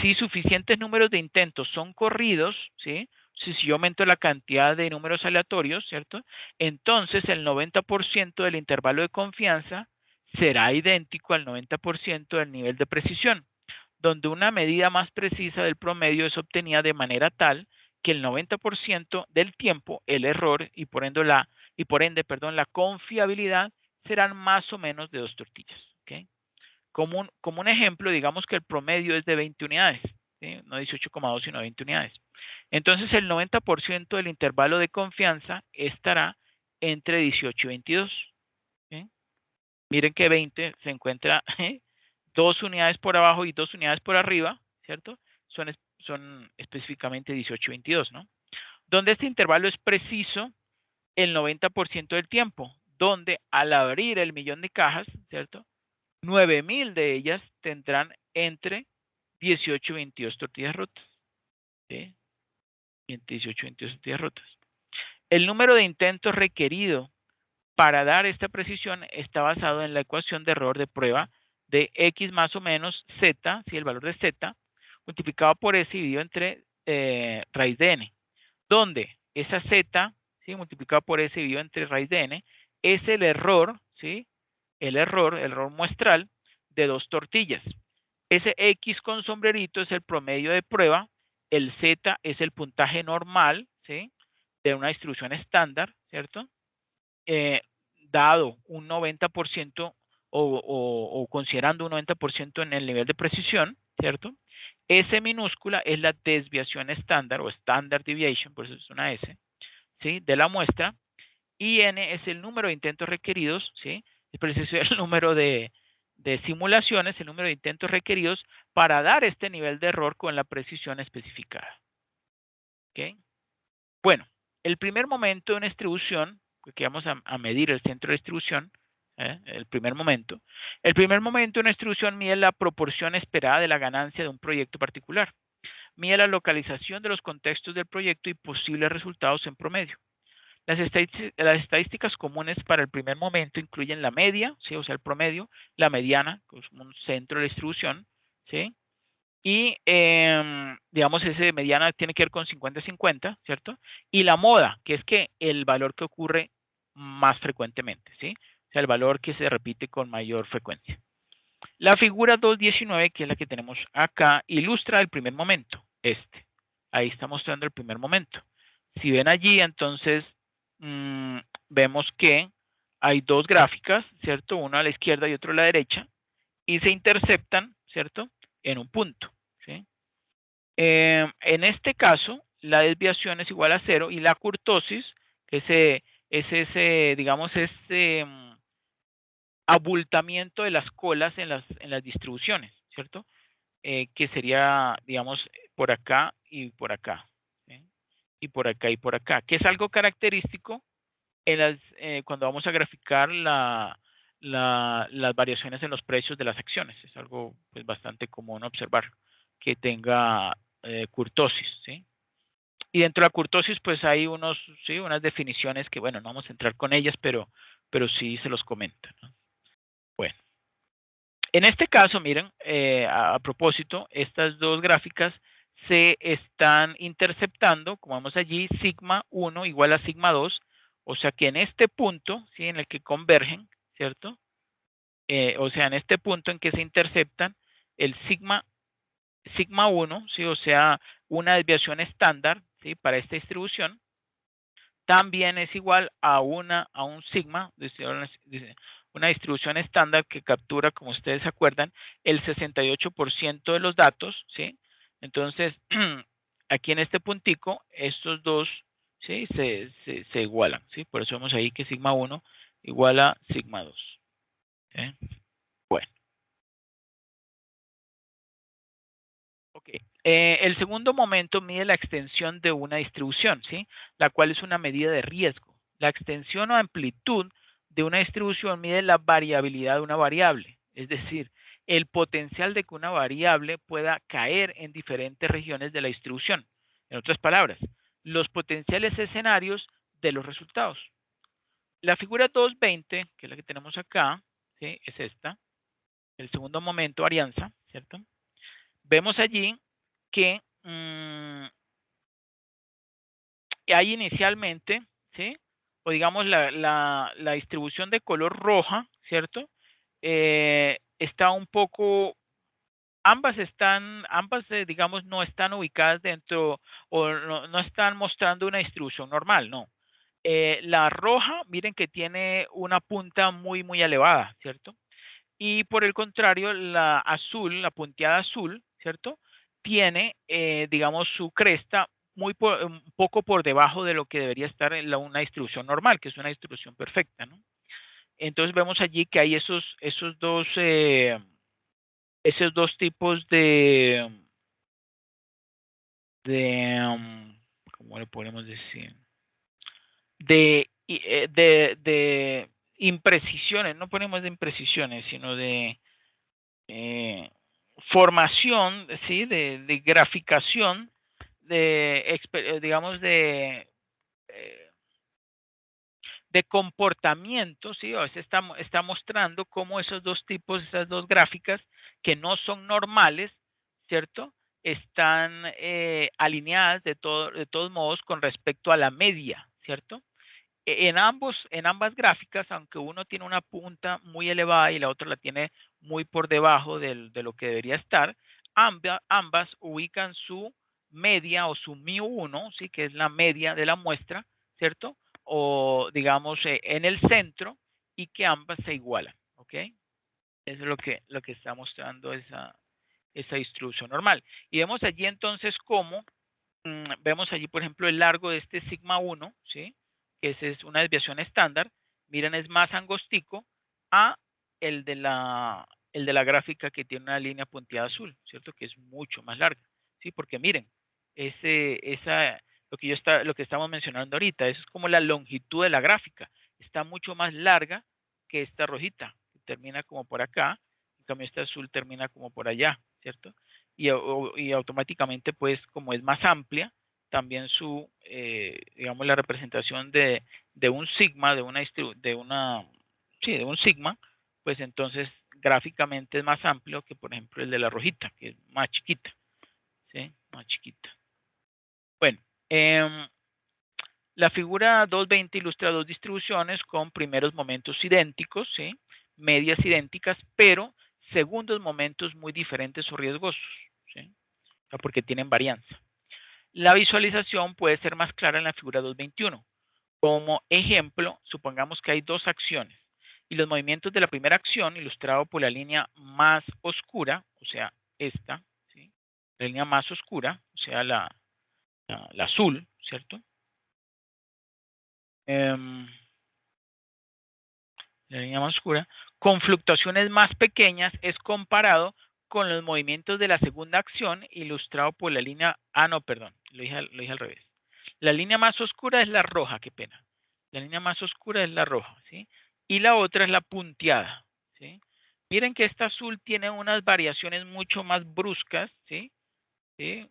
si suficientes números de intentos son corridos, ¿sí? Si yo aumento la cantidad de números aleatorios, ¿cierto? Entonces el 90% del intervalo de confianza será idéntico al 90% del nivel de precisión, donde una medida más precisa del promedio es obtenida de manera tal que el 90% del tiempo el error y por ende la confiabilidad serán más o menos de dos tortillas. ¿Okay? Como un ejemplo, digamos que el promedio es de 20 unidades, ¿sí? No 18,2 sino 20 unidades. Entonces el 90% del intervalo de confianza estará entre 18 y 22. ¿Sí? Miren que 20 se encuentra 2 unidades por abajo y 2 unidades por arriba, ¿cierto? Son específicamente 18 y 22, ¿no? Donde este intervalo es preciso el 90% del tiempo, donde al abrir el millón de cajas, ¿cierto? 9,000 de ellas tendrán entre 18 y 22 tortillas rotas. ¿Sí? 18 y 22 tortillas rotas. El número de intentos requerido para dar esta precisión está basado en la ecuación de error de prueba de x más o menos z, ¿sí? El valor de z, multiplicado por s dividido entre raíz de n, donde esa z, ¿sí? Multiplicado por s dividido entre raíz de n, es el error, ¿sí? El error muestral de dos tortillas. Ese X con sombrerito es el promedio de prueba, el Z es el puntaje normal, ¿sí? De una distribución estándar, ¿cierto? Dado un 90% o considerando un 90% en el nivel de precisión, ¿cierto? S minúscula es la desviación estándar o standard deviation, por eso es una S, ¿sí? De la muestra. Y N es el número de intentos requeridos, ¿sí? Es preciso el número de simulaciones, el número de intentos requeridos para dar este nivel de error con la precisión especificada. ¿Okay? Bueno, el primer momento de una distribución, que vamos a medir el centro de distribución, el primer momento de una distribución mide la proporción esperada de la ganancia de un proyecto particular. Mide la localización de los contextos del proyecto y posibles resultados en promedio. Las estadísticas comunes para el primer momento incluyen la media, ¿sí? O sea, el promedio, la mediana, que es un centro de distribución, ¿sí? Y, digamos, ese mediana tiene que ver con 50-50, ¿cierto? Y la moda, que es que el valor que ocurre más frecuentemente, ¿sí? O sea, el valor que se repite con mayor frecuencia. La figura 2.19, que es la que tenemos acá, ilustra el primer momento, Ahí está mostrando el primer momento. Si ven allí, entonces, vemos que hay dos gráficas, ¿cierto? Una a la izquierda y otra a la derecha, y se interceptan, ¿cierto? En un punto, ¿sí? En este caso, la desviación es igual a 0 y la kurtosis, que es ese, digamos, abultamiento de las colas en las distribuciones, ¿cierto? Que sería, digamos, por acá y por acá, ¿sí? Y por acá y por acá, que es algo característico en cuando vamos a graficar las variaciones en los precios de las acciones. Es algo pues, bastante común observar que tenga kurtosis, ¿sí? Y dentro de la kurtosis, pues hay unas definiciones que, bueno, no vamos a entrar con ellas, pero sí se los comento, ¿no? Bueno. En este caso, miren, a propósito, estas dos gráficas se están interceptando, como vemos allí, sigma 1 igual a sigma 2, o sea que en este punto, ¿sí? En el que convergen, ¿cierto? O sea, en este punto en que se interceptan, el sigma 1, ¿sí? O sea, una desviación estándar, ¿sí? Para esta distribución, también es igual a un sigma, una distribución estándar que captura, como ustedes se acuerdan, el 68% de los datos, ¿sí? Entonces, aquí en este puntico, estos dos, ¿sí? Se igualan, ¿sí? Por eso vemos ahí que sigma 1 igual a sigma 2. ¿Sí? Bueno. Ok, El segundo momento mide la extensión de una distribución, ¿sí? La cual es una medida de riesgo. La extensión o amplitud de una distribución mide la variabilidad de una variable, es decir, el potencial de que una variable pueda caer en diferentes regiones de la distribución. En otras palabras, los potenciales escenarios de los resultados. La figura 220, que es la que tenemos acá, ¿sí? Es esta. El segundo momento, varianza, ¿cierto? Vemos allí que hay inicialmente, ¿sí? O digamos la distribución de color roja, ¿cierto? Está un poco, ambas digamos, no están ubicadas dentro o no están mostrando una distribución normal, no. La roja, miren que tiene una punta muy, muy elevada, ¿cierto? Y por el contrario, la azul, la punteada azul, ¿cierto? Tiene, digamos, su cresta un poco por debajo de lo que debería estar en una distribución normal, que es una distribución perfecta, ¿no? Entonces vemos allí que hay esos dos tipos ¿cómo le podemos decir? De imprecisiones, no ponemos de imprecisiones, sino de formación, ¿sí? De graficación, digamos, eh, de comportamiento, ¿sí? A veces está mostrando cómo esos dos tipos, esas dos gráficas que no son normales, ¿cierto? Están alineadas de todos modos con respecto a la media, ¿cierto? En ambas gráficas, aunque uno tiene una punta muy elevada y la otra la tiene muy por debajo de lo que debería estar, ambas ubican su media o su μ1, ¿sí? Que es la media de la muestra, ¿cierto? O digamos en el centro y que ambas se igualan, ¿ok? Eso es lo que está mostrando esa distribución normal. Y vemos allí entonces cómo vemos allí, por ejemplo, el largo de este sigma 1, ¿sí? Que es una desviación estándar. Miren, es más angostico a el de la gráfica que tiene una línea punteada azul, ¿cierto? Que es mucho más larga, ¿sí? Porque miren, lo que estamos mencionando ahorita, eso es como la longitud de la gráfica. Está mucho más larga que esta rojita, que termina como por acá. En cambio, esta azul termina como por allá, ¿cierto? Y automáticamente, pues, como es más amplia, también digamos, la representación de un sigma, de un sigma, pues entonces gráficamente es más amplio que, por ejemplo, el de la rojita, que es más chiquita, ¿sí? Más chiquita. Bueno, la figura 220 ilustra dos distribuciones con primeros momentos idénticos, ¿sí? Medias idénticas, pero segundos momentos muy diferentes o riesgosos, ¿sí? Porque tienen varianza. La visualización puede ser más clara en la figura 221. Como ejemplo, supongamos que hay dos acciones y los movimientos de la primera acción, ilustrado por la línea más oscura, o sea, esta, ¿sí? La línea más oscura, o sea, la azul, ¿cierto? La línea más oscura, con fluctuaciones más pequeñas es comparado con los movimientos de la segunda acción ilustrado por la línea, no, perdón, lo dije al revés. La línea más oscura es la roja, qué pena. La línea más oscura es la roja, ¿sí? Y la otra es la punteada, ¿sí? Miren que esta azul tiene unas variaciones mucho más bruscas, ¿sí? ¿Sí?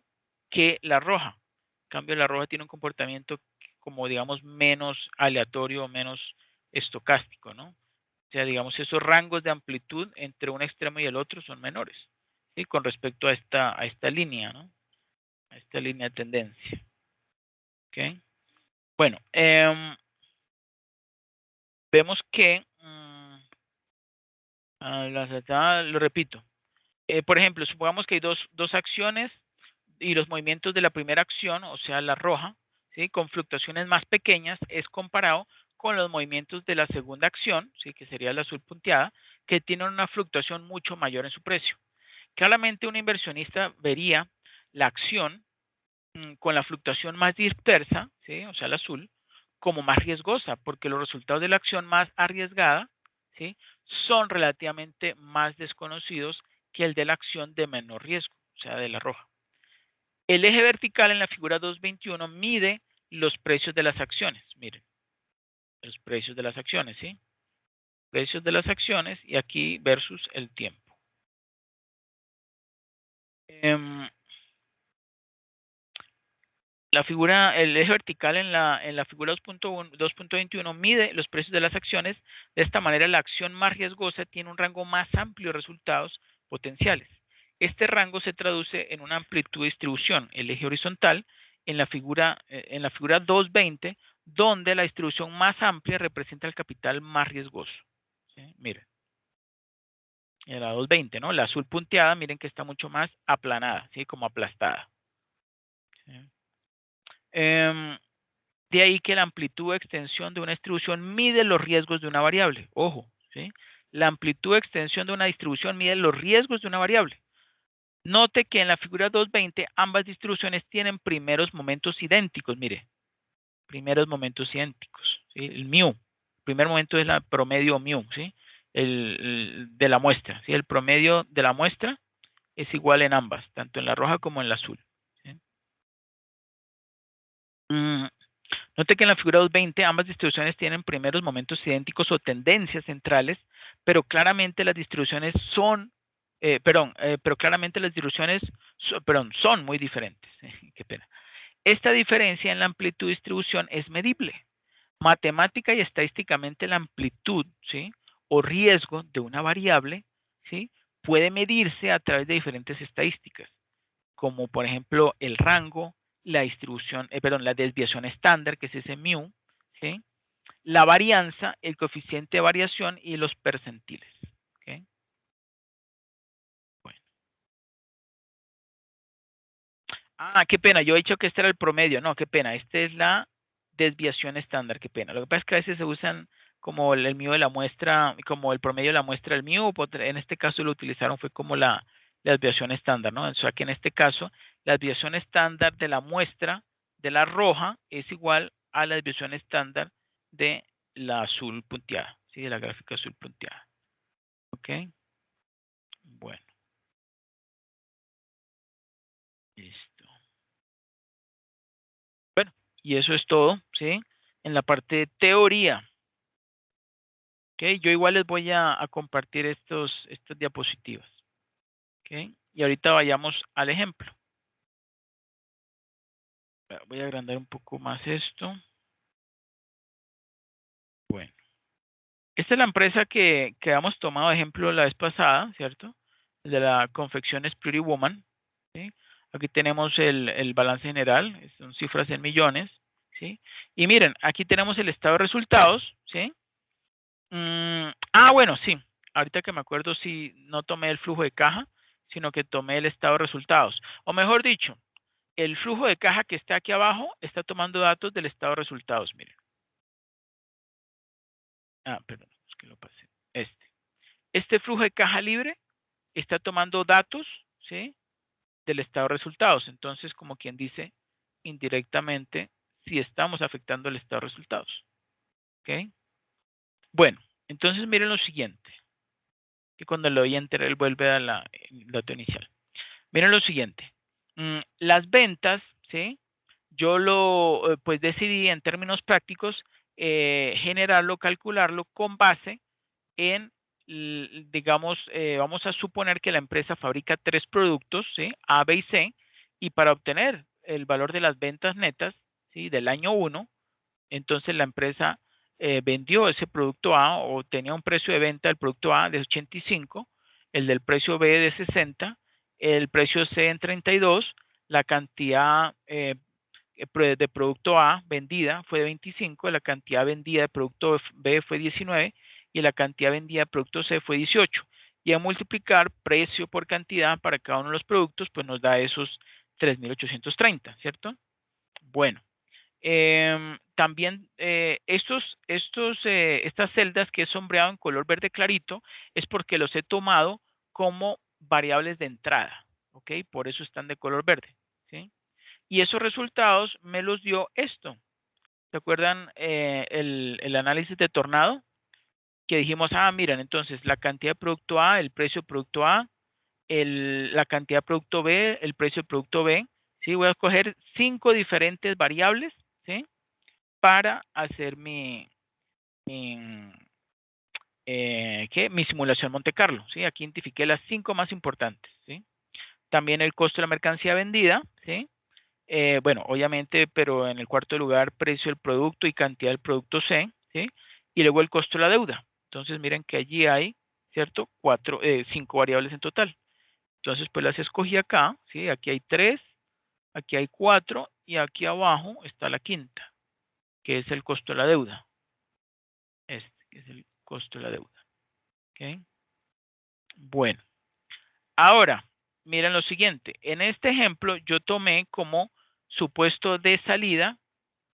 Que la roja. En cambio, la roja tiene un comportamiento como, digamos, menos aleatorio, menos estocástico, ¿no? O sea, digamos, esos rangos de amplitud entre un extremo y el otro son menores, ¿sí? Con respecto a esta línea, ¿no? A esta línea de tendencia. ¿Ok? Bueno, vemos que, lo repito, por ejemplo, supongamos que hay dos acciones y los movimientos de la primera acción, o sea, la roja, ¿sí? Con fluctuaciones más pequeñas, es comparado con los movimientos de la segunda acción, ¿sí? Que sería la azul punteada, que tienen una fluctuación mucho mayor en su precio. Claramente un inversionista vería la acción con la fluctuación más dispersa, ¿sí? O sea, la azul, como más riesgosa, porque los resultados de la acción más arriesgada, ¿sí? Son relativamente más desconocidos que el de la acción de menor riesgo, o sea, de la roja. El eje vertical en la figura 2.21 mide los precios de las acciones. Miren, los precios de las acciones, ¿sí? Precios de las acciones y aquí versus el tiempo. La figura, el eje vertical en la figura 2.21 mide los precios de las acciones. De esta manera, la acción más riesgosa tiene un rango más amplio de resultados potenciales. Este rango se traduce en una amplitud de distribución, el eje horizontal, en la figura 2.20, donde la distribución más amplia representa el capital más riesgoso. ¿Sí? Miren, en la 2.20, ¿no? La azul punteada, miren que está mucho más aplanada, ¿sí? Como aplastada. ¿Sí? De ahí que la amplitud de extensión de una distribución mide los riesgos de una variable. Ojo, ¿sí? La amplitud de extensión de una distribución mide los riesgos de una variable. Note que en la figura 2.20 ambas distribuciones tienen primeros momentos idénticos. Mire, primeros momentos idénticos. ¿Sí? El mu. El primer momento es la promedio mu, ¿sí? De la muestra. ¿Sí? El promedio de la muestra es igual en ambas, tanto en la roja como en la azul. ¿Sí? Note que en la figura 2.20 ambas distribuciones tienen primeros momentos idénticos o tendencias centrales, pero claramente las distribuciones son, pero claramente las distribuciones son muy diferentes. Qué pena. Esta diferencia en la amplitud de distribución es medible. Matemática y estadísticamente la amplitud, ¿sí? O riesgo de una variable, ¿sí? Puede medirse a través de diferentes estadísticas, como por ejemplo el rango, la distribución, la desviación estándar, que es ese mu, ¿sí? La varianza, el coeficiente de variación y los percentiles. ¿Okay? Bueno. Qué pena, yo he dicho que este era el promedio. No, qué pena, esta es la desviación estándar, qué pena. Lo que pasa es que a veces se usan como el mu de la muestra, como el promedio de la muestra del mu, en este caso lo utilizaron fue como la desviación estándar, ¿no? O sea que en este caso, la desviación estándar de la muestra de la roja es igual a la desviación estándar de la azul punteada, ¿sí? De la gráfica azul punteada. ¿Ok? Bueno. Listo. Bueno, y eso es todo, ¿sí? En la parte de teoría. ¿Ok? Yo igual les voy a compartir estas diapositivas. ¿Ok? Y ahorita vayamos al ejemplo. Voy a agrandar un poco más esto. Bueno. Esta es la empresa que habíamos tomado ejemplo la vez pasada, ¿cierto? De la confecciones Pretty Woman. ¿Sí? Aquí tenemos el balance general, son cifras en millones. ¿Sí? Y miren, aquí tenemos el estado de resultados. ¿Sí? Bueno, sí. Ahorita que me acuerdo, sí, no tomé el flujo de caja, sino que tomé el estado de resultados. O mejor dicho, el flujo de caja que está aquí abajo está tomando datos del estado de resultados. Miren. Perdón, es que lo pasé. Este flujo de caja libre está tomando datos, ¿sí? Del estado de resultados. Entonces, como quien dice, indirectamente, sí estamos afectando el estado de resultados. ¿Ok? Bueno, entonces miren lo siguiente. Que cuando le doy enter, él vuelve a el dato inicial. Miren lo siguiente. Las ventas, ¿sí? Yo pues decidí en términos prácticos generarlo, calcularlo con base en, digamos, vamos a suponer que la empresa fabrica 3 productos, ¿sí? A, B y C, y para obtener el valor de las ventas netas, ¿sí? Del año 1, entonces la empresa vendió ese producto A o tenía un precio de venta del producto A de 85, el del precio B de 60, el precio C en 32, la cantidad de producto A vendida fue de 25, la cantidad vendida de producto B fue 19 y la cantidad vendida de producto C fue 18. Y a multiplicar precio por cantidad para cada uno de los productos, pues nos da esos 3.830, ¿cierto? Bueno. También estas celdas que he sombreado en color verde clarito es porque los he tomado como variables de entrada, ¿ok? Por eso están de color verde, ¿sí? Y esos resultados me los dio esto. ¿Se acuerdan el análisis de Tornado? Que dijimos, miren, entonces la cantidad de producto A, el precio de producto A, la cantidad de producto B, el precio de producto B, ¿sí? Voy a escoger 5 diferentes variables, ¿sí? Para hacer mi simulación Monte Carlo, ¿sí? Aquí identifiqué las 5 más importantes, ¿sí? También el costo de la mercancía vendida, ¿sí? Bueno, obviamente, pero en el cuarto lugar, precio del producto y cantidad del producto C, ¿sí? Y luego el costo de la deuda. Entonces, miren que allí hay, ¿cierto? 5 variables en total. Entonces, pues las escogí acá, ¿sí? Aquí hay 3, aquí hay 4 y aquí abajo está la quinta, que es el costo de la deuda. Este que es el costo de la deuda. ¿Ok? Bueno, ahora, miren lo siguiente. En este ejemplo, yo tomé como supuesto de salida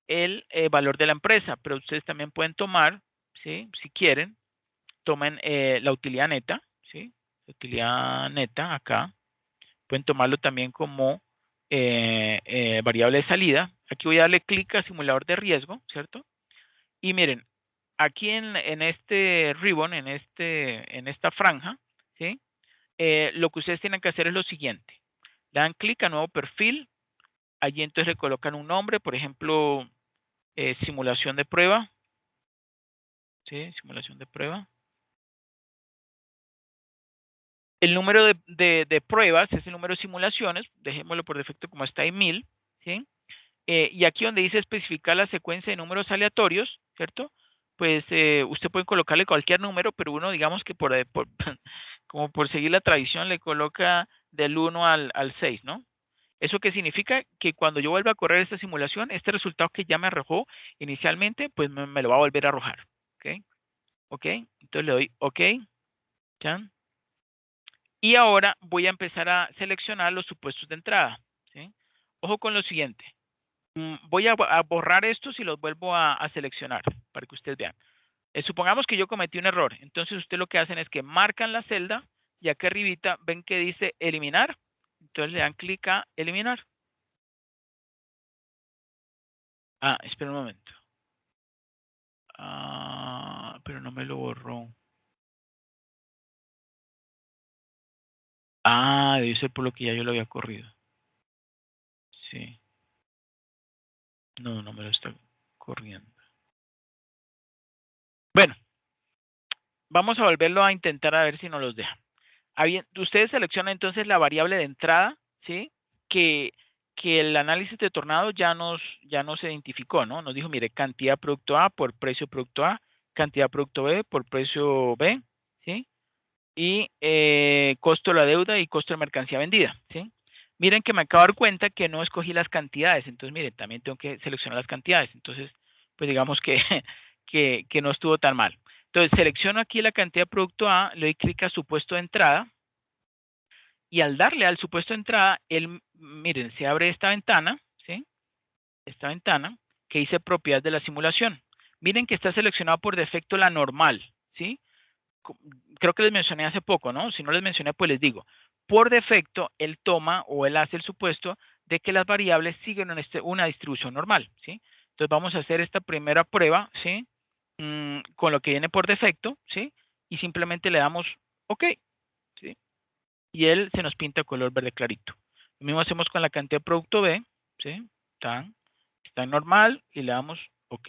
el valor de la empresa, pero ustedes también pueden tomar, ¿sí? Si quieren, tomen la utilidad neta, ¿sí? La utilidad neta acá. Pueden tomarlo también como variable de salida. Aquí voy a darle clic a simulador de riesgo, ¿cierto? Y miren, aquí en este ribbon, en esta franja, ¿sí? Lo que ustedes tienen que hacer es lo siguiente. Le dan clic a nuevo perfil. Allí entonces le colocan un nombre, por ejemplo, simulación de prueba. ¿Sí? Simulación de prueba. El número de pruebas es el número de simulaciones. Dejémoslo por defecto como está en 1000. ¿Sí? Y aquí donde dice especificar la secuencia de números aleatorios, ¿cierto? Pues usted puede colocarle cualquier número, pero uno digamos que como por seguir la tradición le coloca del 1 al 6, ¿no? ¿Eso qué significa? Que cuando yo vuelva a correr esta simulación, este resultado que ya me arrojó inicialmente, pues me lo va a volver a arrojar. ¿Ok? ¿Ok? Entonces le doy OK. ¿Ya? Y ahora voy a empezar a seleccionar los supuestos de entrada. ¿Sí? Ojo con lo siguiente. Voy a borrar estos y los vuelvo a seleccionar para que ustedes vean. Supongamos que yo cometí un error. Entonces ustedes lo que hacen es que marcan la celda y acá arribita ven que dice eliminar. Entonces le dan clic a eliminar. Ah, espera un momento. Ah, pero no me lo borró. Ah, debe ser por lo que ya yo lo había corrido. Sí. No, no me lo está corriendo. Bueno, vamos a volverlo a intentar a ver si nos los deja. Ustedes seleccionan entonces la variable de entrada, ¿sí? Que el análisis de Tornado ya nos identificó, ¿no? Nos dijo, mire, cantidad producto A por precio producto A, cantidad producto B por precio B, ¿sí? Y costo de la deuda y costo de mercancía vendida, ¿sí? Miren que me acabo de dar cuenta que no escogí las cantidades, entonces miren, también tengo que seleccionar las cantidades, entonces, pues digamos que, que no estuvo tan mal. Entonces, selecciono aquí la cantidad de producto A, le doy clic a supuesto de entrada, y al darle al supuesto de entrada, miren, se abre esta ventana, ¿sí? Esta ventana que dice propiedades de la simulación. Miren que está seleccionado por defecto la normal, ¿sí? Creo que les mencioné hace poco, ¿no? Si no les mencioné, pues les digo. Por defecto, él toma o él hace el supuesto de que las variables siguen una distribución normal, ¿sí? Entonces vamos a hacer esta primera prueba, ¿sí? Con lo que viene por defecto, ¿sí? Y simplemente le damos OK, ¿sí? Y él se nos pinta color verde clarito. Lo mismo hacemos con la cantidad de producto B, ¿sí? Está en normal y le damos OK.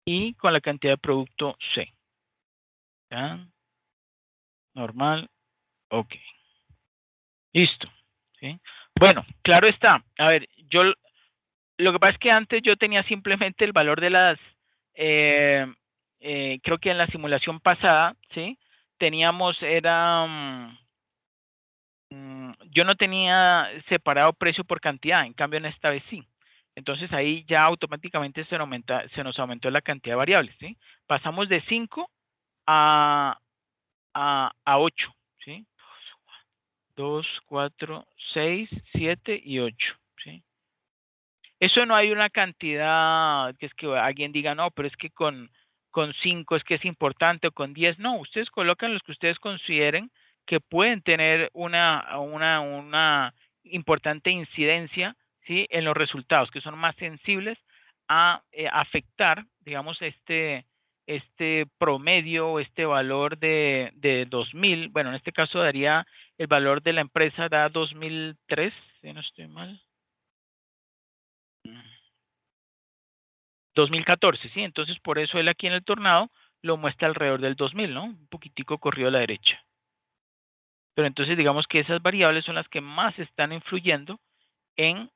Y con la cantidad de producto C. ¿Ya? Normal, OK. Listo. ¿Sí? Bueno, claro está. A ver, lo que pasa es que antes yo tenía simplemente el valor de las, creo que en la simulación pasada, ¿sí? Teníamos, yo no tenía separado precio por cantidad, en cambio en esta vez sí. Entonces ahí ya automáticamente se nos aumentó la cantidad de variables, ¿sí? Pasamos de 5 a 8, ¿sí? 2, 4, 6, 7 y 8, ¿sí? Eso no hay una cantidad que es que alguien diga, no, pero es que con 5 es que es importante o con 10. No, ustedes colocan los que ustedes consideren que pueden tener una importante incidencia, ¿sí? En los resultados, que son más sensibles a afectar, digamos, este promedio o este valor de 2000. Bueno, en este caso daría el valor de la empresa, da 2003, si no estoy mal. 2014, ¿sí? Entonces, por eso él aquí en el tornado lo muestra alrededor del 2000, ¿no? Un poquitico corrido a la derecha. Pero entonces, digamos que esas variables son las que más están influyendo en,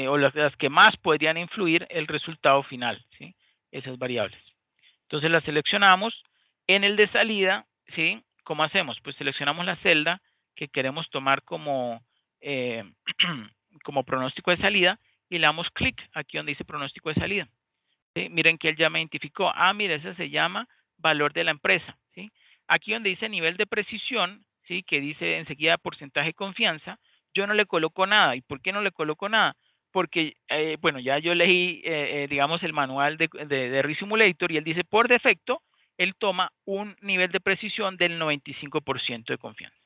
o las que más podrían influir el resultado final, ¿sí? Esas variables. Entonces, las seleccionamos. En el de salida, ¿sí? ¿Cómo hacemos? Pues seleccionamos la celda que queremos tomar como, como pronóstico de salida y le damos clic aquí donde dice pronóstico de salida. ¿Sí? Miren que él ya me identificó. Ah, mira, ese se llama valor de la empresa. ¿Sí? Aquí donde dice nivel de precisión, ¿sí? Que dice enseguida porcentaje de confianza, yo no le coloco nada. ¿Y por qué no le coloco nada? Porque, bueno, ya yo leí, digamos, el manual de Risk Simulator y él dice, por defecto, él toma un nivel de precisión del 95% de confianza.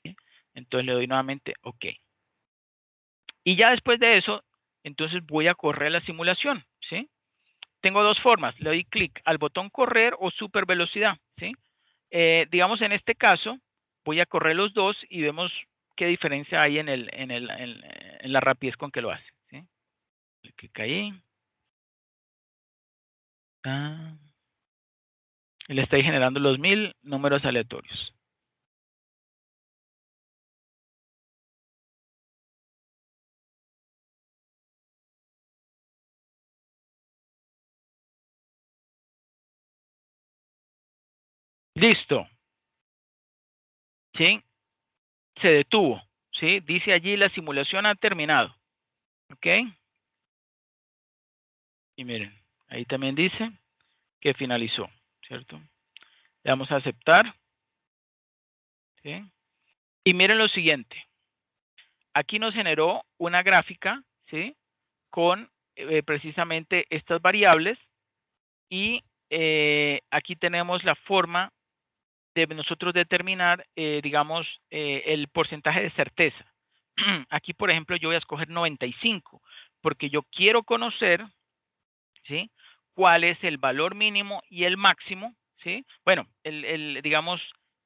¿Sí? Entonces le doy nuevamente OK. Y ya después de eso, entonces voy a correr la simulación. ¿Sí? Tengo dos formas. Le doy clic al botón correr o super velocidad. ¿Sí? Digamos, en este caso, voy a correr los dos y vemos qué diferencia hay en la rapidez con que lo hace. ¿Sí? Le clic ahí. Ah, y le estoy generando los 1000 números aleatorios. Listo. ¿Sí? Se detuvo. ¿Sí? Dice allí la simulación ha terminado. ¿Ok? Y miren, ahí también dice que finalizó. ¿Cierto? Le damos a aceptar. ¿Sí? Y miren lo siguiente. Aquí nos generó una gráfica, ¿sí? Con precisamente estas variables y aquí tenemos la forma de nosotros determinar, digamos, el porcentaje de certeza. Aquí, por ejemplo, yo voy a escoger 95 porque yo quiero conocer, ¿sí? Cuál es el valor mínimo y el máximo, ¿sí? Bueno, digamos,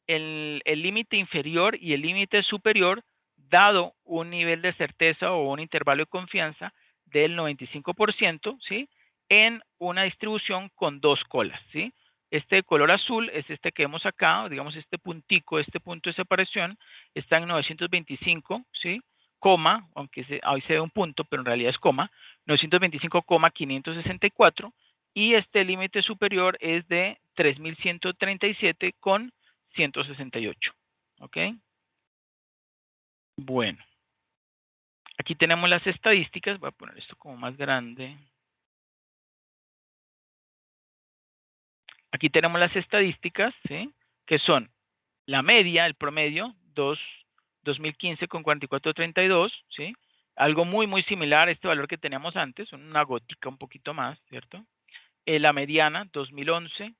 el límite inferior y el límite superior dado un nivel de certeza o un intervalo de confianza del 95%, ¿sí? En una distribución con dos colas, ¿sí? Este color azul es este que vemos acá, digamos este puntico, este punto de separación, está en 925, ¿sí? Coma, aunque ahí se ve un punto, pero en realidad es coma, 925,564 y este límite superior es de 3137,168. ¿Ok? Bueno, aquí tenemos las estadísticas. Voy a poner esto como más grande. Aquí tenemos las estadísticas, ¿sí? Que son la media, el promedio, 2015 con 44.32, ¿sí? Algo muy, muy similar a este valor que teníamos antes, una gótica un poquito más, ¿cierto? La mediana, 2011,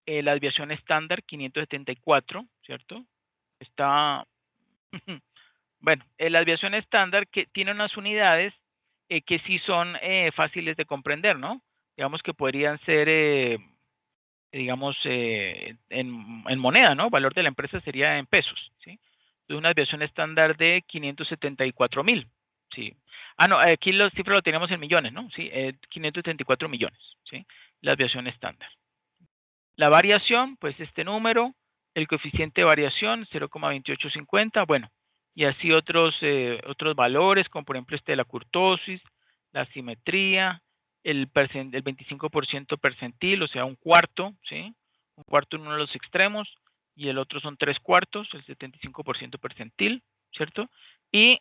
la desviación estándar 574, ¿cierto? Está, bueno, la desviación estándar que tiene unas unidades que sí son fáciles de comprender, ¿no? Digamos que podrían ser, digamos, en moneda, ¿no? El valor de la empresa sería en pesos, ¿sí? Entonces, una desviación estándar de 574,000, ¿sí? Ah, no, aquí la cifra lo tenemos en millones, ¿no? Sí, 574 millones, ¿sí? La desviación estándar. La variación, pues este número, el coeficiente de variación 0,2850, bueno, y así otros valores, como por ejemplo este de la kurtosis, la simetría, el 25% percentil, o sea, un cuarto, ¿sí? Un cuarto en uno de los extremos y el otro son 3/4, el 75% percentil, ¿cierto? Y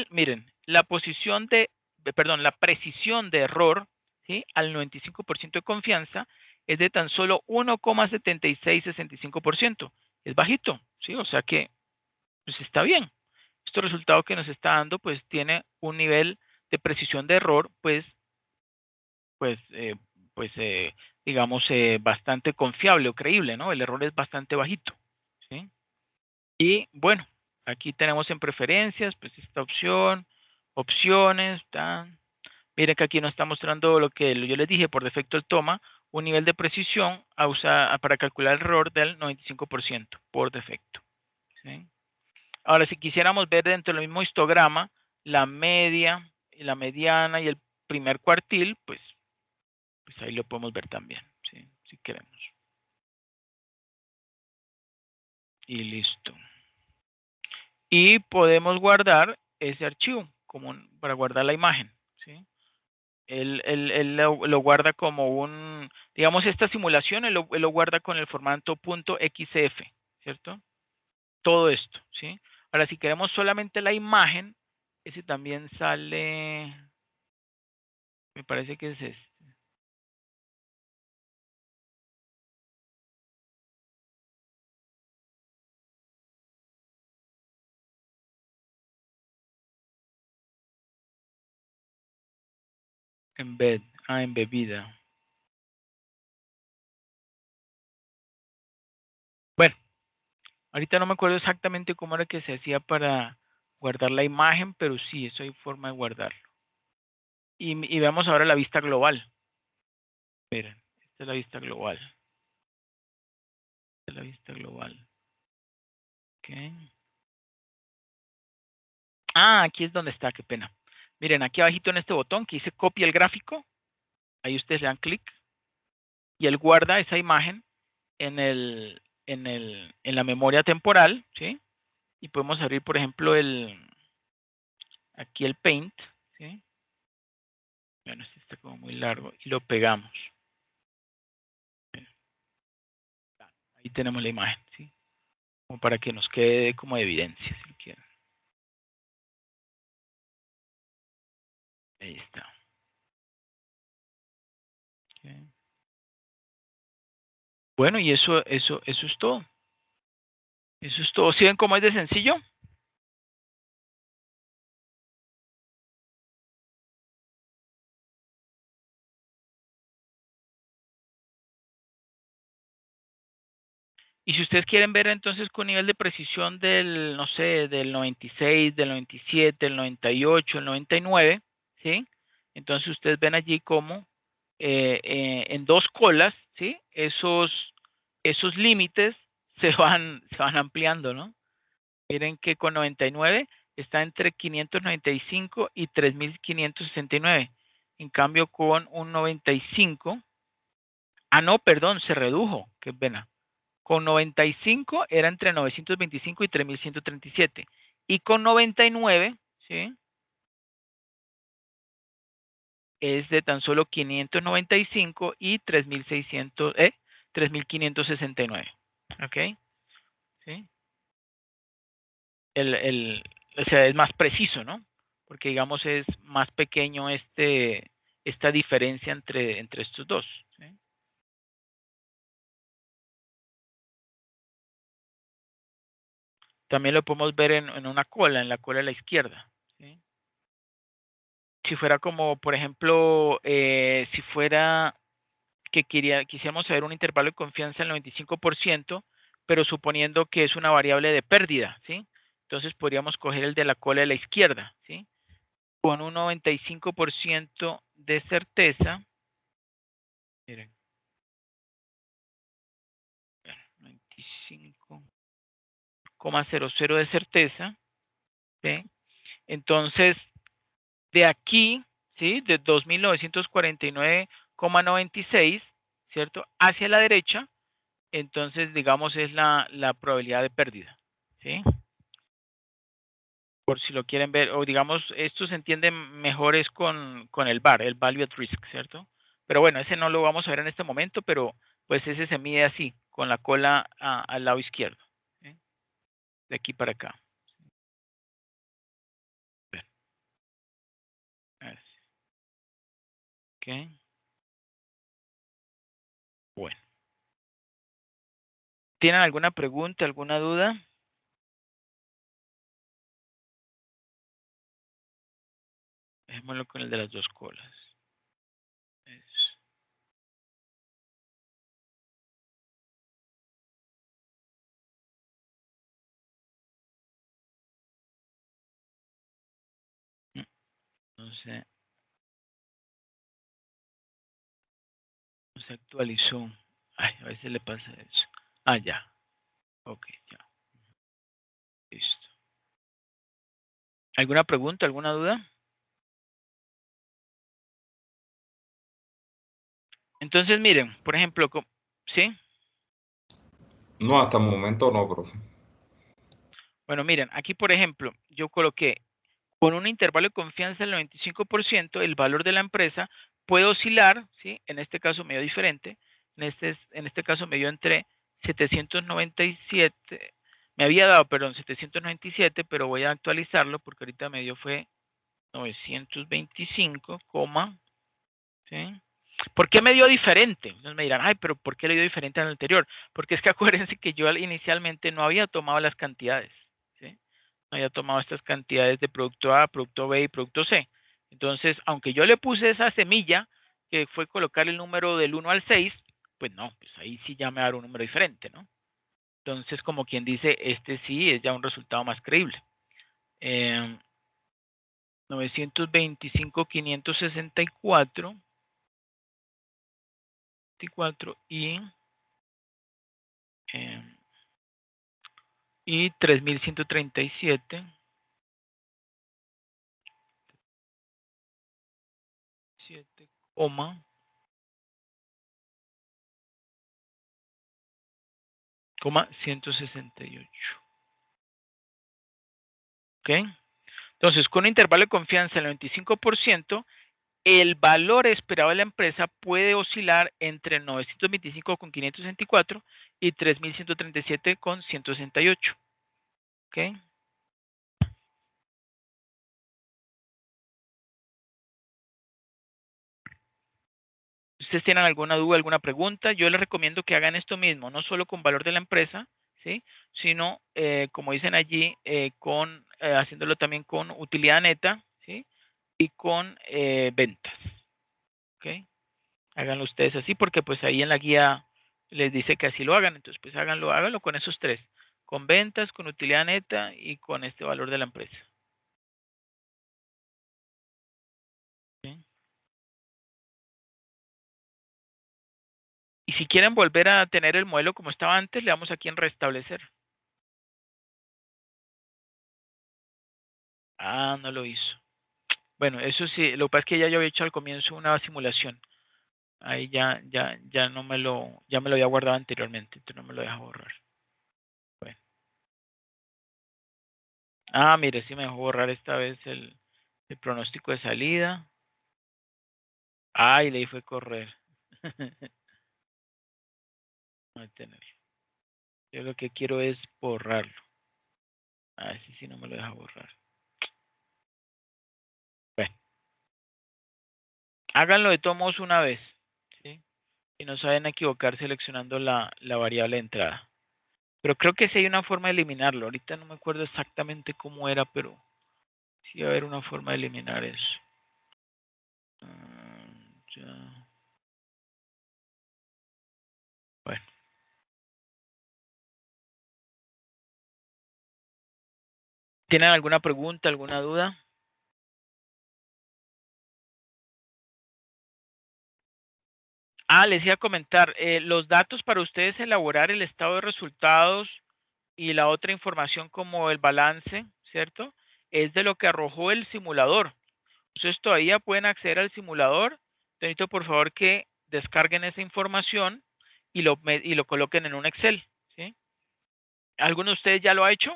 miren, la la precisión de error, ¿sí? Al 95% de confianza es de tan solo 1,7665%. Es bajito, ¿sí? O sea que pues está bien. Este resultado que nos está dando pues tiene un nivel de precisión de error pues, eh, pues digamos bastante confiable o creíble, ¿no? El error es bastante bajito, ¿sí? Y bueno, aquí tenemos en preferencias pues esta opción, opciones, miren que aquí nos está mostrando lo que yo les dije, por defecto él toma un nivel de precisión para calcular el error del 95% por defecto. ¿Sí? Ahora, si quisiéramos ver dentro del mismo histograma la media, la mediana y primer cuartil, pues ahí lo podemos ver también, ¿sí? Si queremos. Y listo. Y podemos guardar ese archivo como para guardar la imagen, ¿sí? Él lo guarda como un, digamos, esta simulación, él lo guarda con el formato .xcf, ¿cierto? Todo esto, ¿sí? Ahora, si queremos solamente la imagen, ese también sale, me parece que es este. Embed, embebida. Bueno, ahorita no me acuerdo exactamente cómo era que se hacía para guardar la imagen, pero sí, eso hay forma de guardarlo. Y veamos ahora la vista global. Miren, esta es la vista global. Esta es la vista global. Okay. Ah, aquí es donde está, qué pena. Miren, aquí abajito en este botón que dice copia el gráfico, ahí ustedes le dan clic y él guarda esa imagen en la memoria temporal, ¿sí? Y podemos abrir, por ejemplo, aquí el Paint, ¿sí? Bueno, este está como muy largo y lo pegamos. Ahí tenemos la imagen, ¿sí? Como para que nos quede como de evidencia, si quieren. Ahí está. Okay. Bueno, y eso es todo. Eso es todo. ¿Sí ven cómo es de sencillo? Y si ustedes quieren ver entonces con nivel de precisión del, no sé, del 96, del 97, del 98, el 99, ¿sí? Entonces ustedes ven allí como en dos colas, ¿sí? Esos límites se van ampliando, ¿no? Miren que con 99 está entre 595 y 3569. En cambio con un 95, no, perdón, se redujo, qué pena. Con 95 era entre 925 y 3137. Y con 99, ¿sí? Es de tan solo 595 y 3569. ¿Ok? ¿Sí? O sea, es más preciso, ¿no? Porque digamos es más pequeño esta diferencia entre estos dos. ¿Sí? También lo podemos ver en una cola, en la cola a la izquierda. ¿Sí? Si fuera como, por ejemplo, si fuera que quisiéramos saber un intervalo de confianza del 95%, pero suponiendo que es una variable de pérdida, ¿sí? Entonces podríamos coger el de la cola de la izquierda, ¿sí? Con un 95% de certeza, miren, 95,00 de certeza, ¿sí? Entonces, de aquí, ¿sí? De 2949,96, ¿cierto? Hacia la derecha, entonces, digamos, es la probabilidad de pérdida, ¿sí? Por si lo quieren ver, o digamos, esto se entiende mejor es con el VAR, el Value at Risk, ¿cierto? Pero bueno, ese no lo vamos a ver en este momento, pero pues ese se mide así, con la cola al lado izquierdo, ¿sí? De aquí para acá. Ok, bueno. ¿Tienen alguna pregunta, alguna duda? Dejémoslo con el de las dos colas. No sé, no se actualizó. Ay, a veces le pasa eso. Ah, ya. Ok, ya. Listo. ¿Alguna pregunta, alguna duda? Entonces, miren, por ejemplo, ¿sí? No, hasta el momento no, profe. Bueno, miren, aquí, por ejemplo, yo coloqué con un intervalo de confianza del 95%, el valor de la empresa puede oscilar, ¿sí? En este caso me dio diferente, en este caso me dio entre 797, me había dado, perdón, 797, pero voy a actualizarlo porque ahorita me dio fue 925, ¿sí? ¿Por qué me dio diferente? Entonces me dirán, ay, pero ¿por qué le dio diferente al anterior? Porque es que acuérdense que yo inicialmente no había tomado las cantidades, ¿sí? No había tomado estas cantidades de producto A, producto B y producto C. Entonces, aunque yo le puse esa semilla, que fue colocar el número del 1 al 6, pues no, pues ahí sí ya me da un número diferente, ¿no? Entonces, como quien dice, este sí es ya un resultado más creíble. 925, 564 y 3137, 7, coma 168. ¿Ok? Entonces, con un intervalo de confianza del 95%, el valor esperado de la empresa puede oscilar entre 925 con 564 y 3137 con 168. ¿Ok? Si ustedes tienen alguna duda, alguna pregunta, yo les recomiendo que hagan esto mismo, no solo con valor de la empresa, ¿sí? Sino, como dicen allí, haciéndolo también con utilidad neta, ¿sí? Y con ventas, ¿ok? Háganlo ustedes así porque pues ahí en la guía les dice que así lo hagan, entonces pues háganlo con esos tres, con ventas, con utilidad neta y con este valor de la empresa. ¿Sí? Y si quieren volver a tener el modelo como estaba antes, le damos aquí en restablecer. Ah, no lo hizo. Bueno, eso sí, lo que pasa es que ya yo había hecho al comienzo una simulación. Ahí ya ya me lo había guardado anteriormente, entonces no me lo deja borrar. Bueno. Ah, mire, sí me dejó borrar esta vez el pronóstico de salida. Ah, y le fue correr. No hay tener. Yo lo que quiero es borrarlo. Ah, sí, sí, no me lo deja borrar. Bueno, háganlo de todos modos una vez, ¿sí? Y no se vayan a equivocar seleccionando la variable de entrada. Pero creo que sí hay una forma de eliminarlo. Ahorita no me acuerdo exactamente cómo era, pero sí va a haber una forma de eliminar eso. Ya. Bueno. ¿Tienen alguna pregunta, alguna duda? Ah, les iba a comentar, los datos para ustedes elaborar el estado de resultados y la otra información como el balance, ¿cierto? Es de lo que arrojó el simulador. Ustedes todavía pueden acceder al simulador. Te necesito por favor que descarguen esa información y lo coloquen en un Excel, ¿sí? ¿Alguno de ustedes ya lo ha hecho?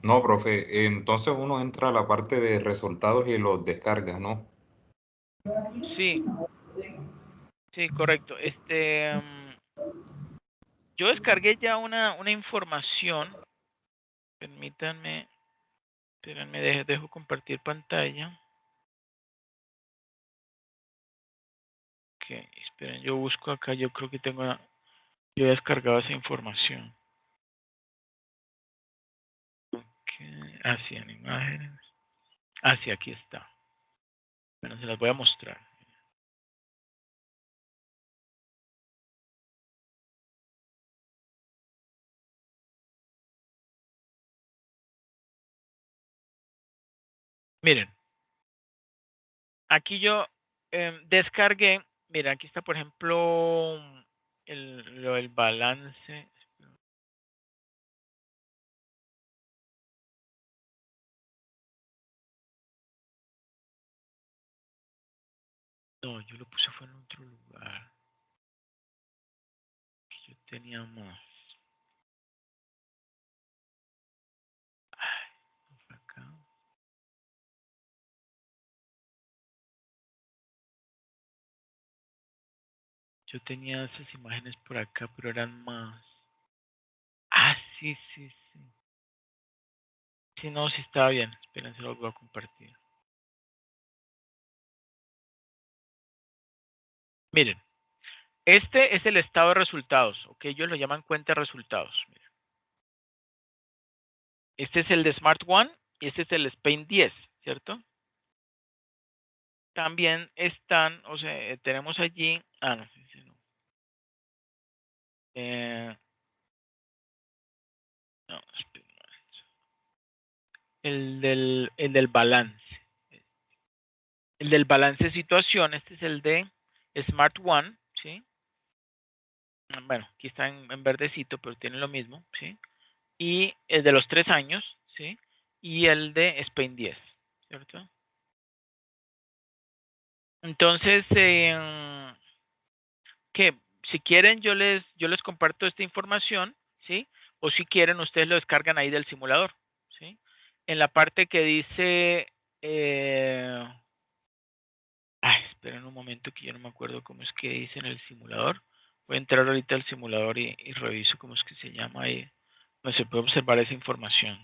No, profe, entonces uno entra a la parte de resultados y los descarga, ¿no? Sí, sí, correcto. Yo descargué ya una información. Permítanme, espérenme, dejo compartir pantalla. Ok, esperen, yo busco acá, yo creo que yo he descargado esa información. Ok, así en imágenes. Así aquí está. Bueno, se las voy a mostrar. Miren, aquí yo descargué, miren, aquí está por ejemplo el balance. No, yo lo puse fue en otro lugar. Yo tenía más. Ay, no fue acá. Yo tenía esas imágenes por acá, pero eran más. Ah, sí, sí, sí. Sí, no, sí estaba bien. Esperen, se los voy a compartir. Miren, este es el estado de resultados, ¿ok? Ellos lo llaman cuenta de resultados. Miren. Este es el de Smart One y este es el Spain 10, ¿cierto? También están, o sea, tenemos allí, no, sí, no. No, espera, el del balance. El del balance de situación, este es el de Smart One, ¿sí? Bueno, aquí está en verdecito, pero tiene lo mismo, ¿sí? Y el de los 3 años, ¿sí? Y el de Spain 10, ¿cierto? Entonces, que si quieren yo les comparto esta información, ¿sí? O si quieren ustedes lo descargan ahí del simulador, ¿sí? En la parte que dice, esperen un momento que yo no me acuerdo cómo es que dice en el simulador. Voy a entrar ahorita al simulador y reviso cómo es que se llama ahí. No se puede observar esa información.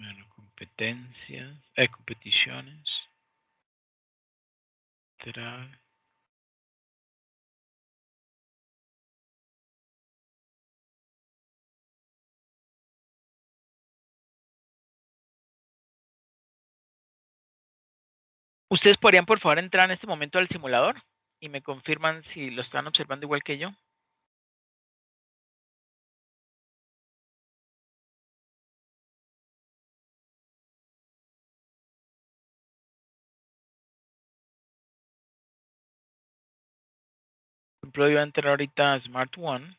Bueno, competencias, competiciones, lateral. ¿Ustedes podrían por favor entrar en este momento al simulador y me confirman si lo están observando igual que yo? Por ejemplo, yo voy a entrar ahorita a Smart One.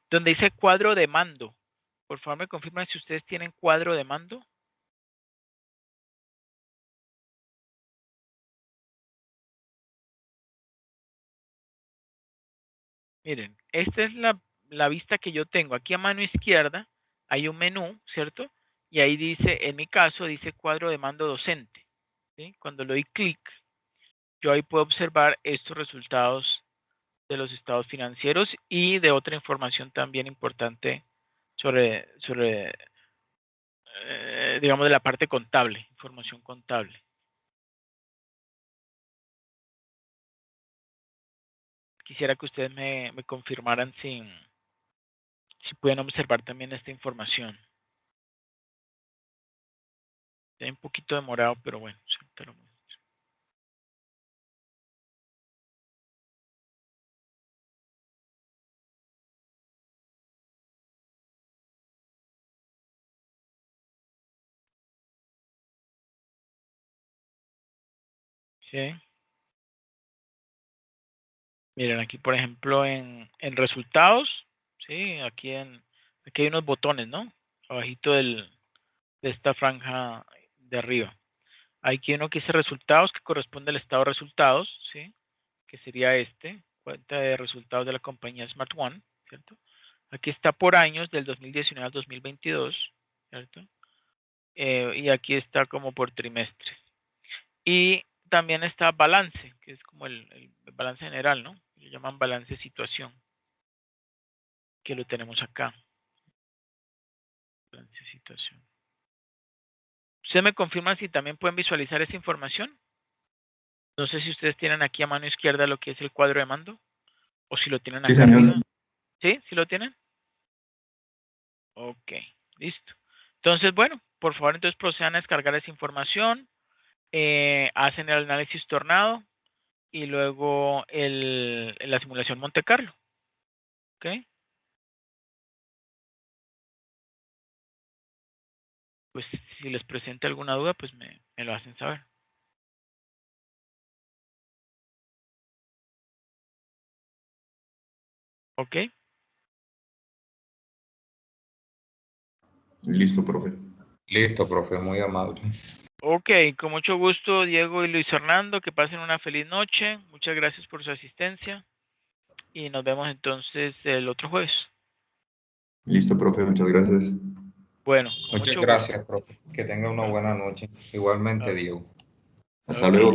Donde dice cuadro de mando. Por favor, me confirman si ustedes tienen cuadro de mando. Miren, esta es la vista que yo tengo. Aquí a mano izquierda hay un menú, ¿cierto? Y ahí dice, en mi caso, dice cuadro de mando docente. ¿Sí? Cuando le doy clic, yo ahí puedo observar estos resultados de los estados financieros y de otra información también importante sobre digamos, de la parte contable, información contable. Quisiera que ustedes me confirmaran si pueden observar también esta información. Está un poquito demorado, pero bueno, te lo muestro. ¿Sí? Miren, aquí por ejemplo en resultados, ¿sí? Aquí hay unos botones, ¿no? Abajito de esta franja de arriba. Hay aquí uno que dice resultados, que corresponde al estado de resultados, ¿sí? Que sería este, cuenta de resultados de la compañía Smart One, ¿cierto? Aquí está por años, del 2019 al 2022, ¿cierto? Y aquí está como por trimestre. Y también está balance, que es como el balance general, ¿no? Lo llaman balance de situación, que lo tenemos acá. Balance de situación. ¿Usted me confirma si también pueden visualizar esa información? No sé si ustedes tienen aquí a mano izquierda lo que es el cuadro de mando, o si lo tienen Sí, acá señor. arriba. ¿Sí? ¿Sí lo tienen? Ok, listo. Entonces, bueno, por favor, entonces procedan a descargar esa información, hacen el análisis tornado y luego la simulación Monte Carlo. ¿Ok? Pues si les presenta alguna duda, pues me lo hacen saber. ¿Ok? Listo, profe. Listo, profe, muy amable. Ok, con mucho gusto, Diego y Luis Fernando, que pasen una feliz noche. Muchas gracias por su asistencia y nos vemos entonces el otro jueves. Listo, profe, muchas gracias. Bueno, con Muchas mucho gusto. gracias, profe. Que tenga una buena noche. Igualmente, Ah, Diego. Hasta ok. luego.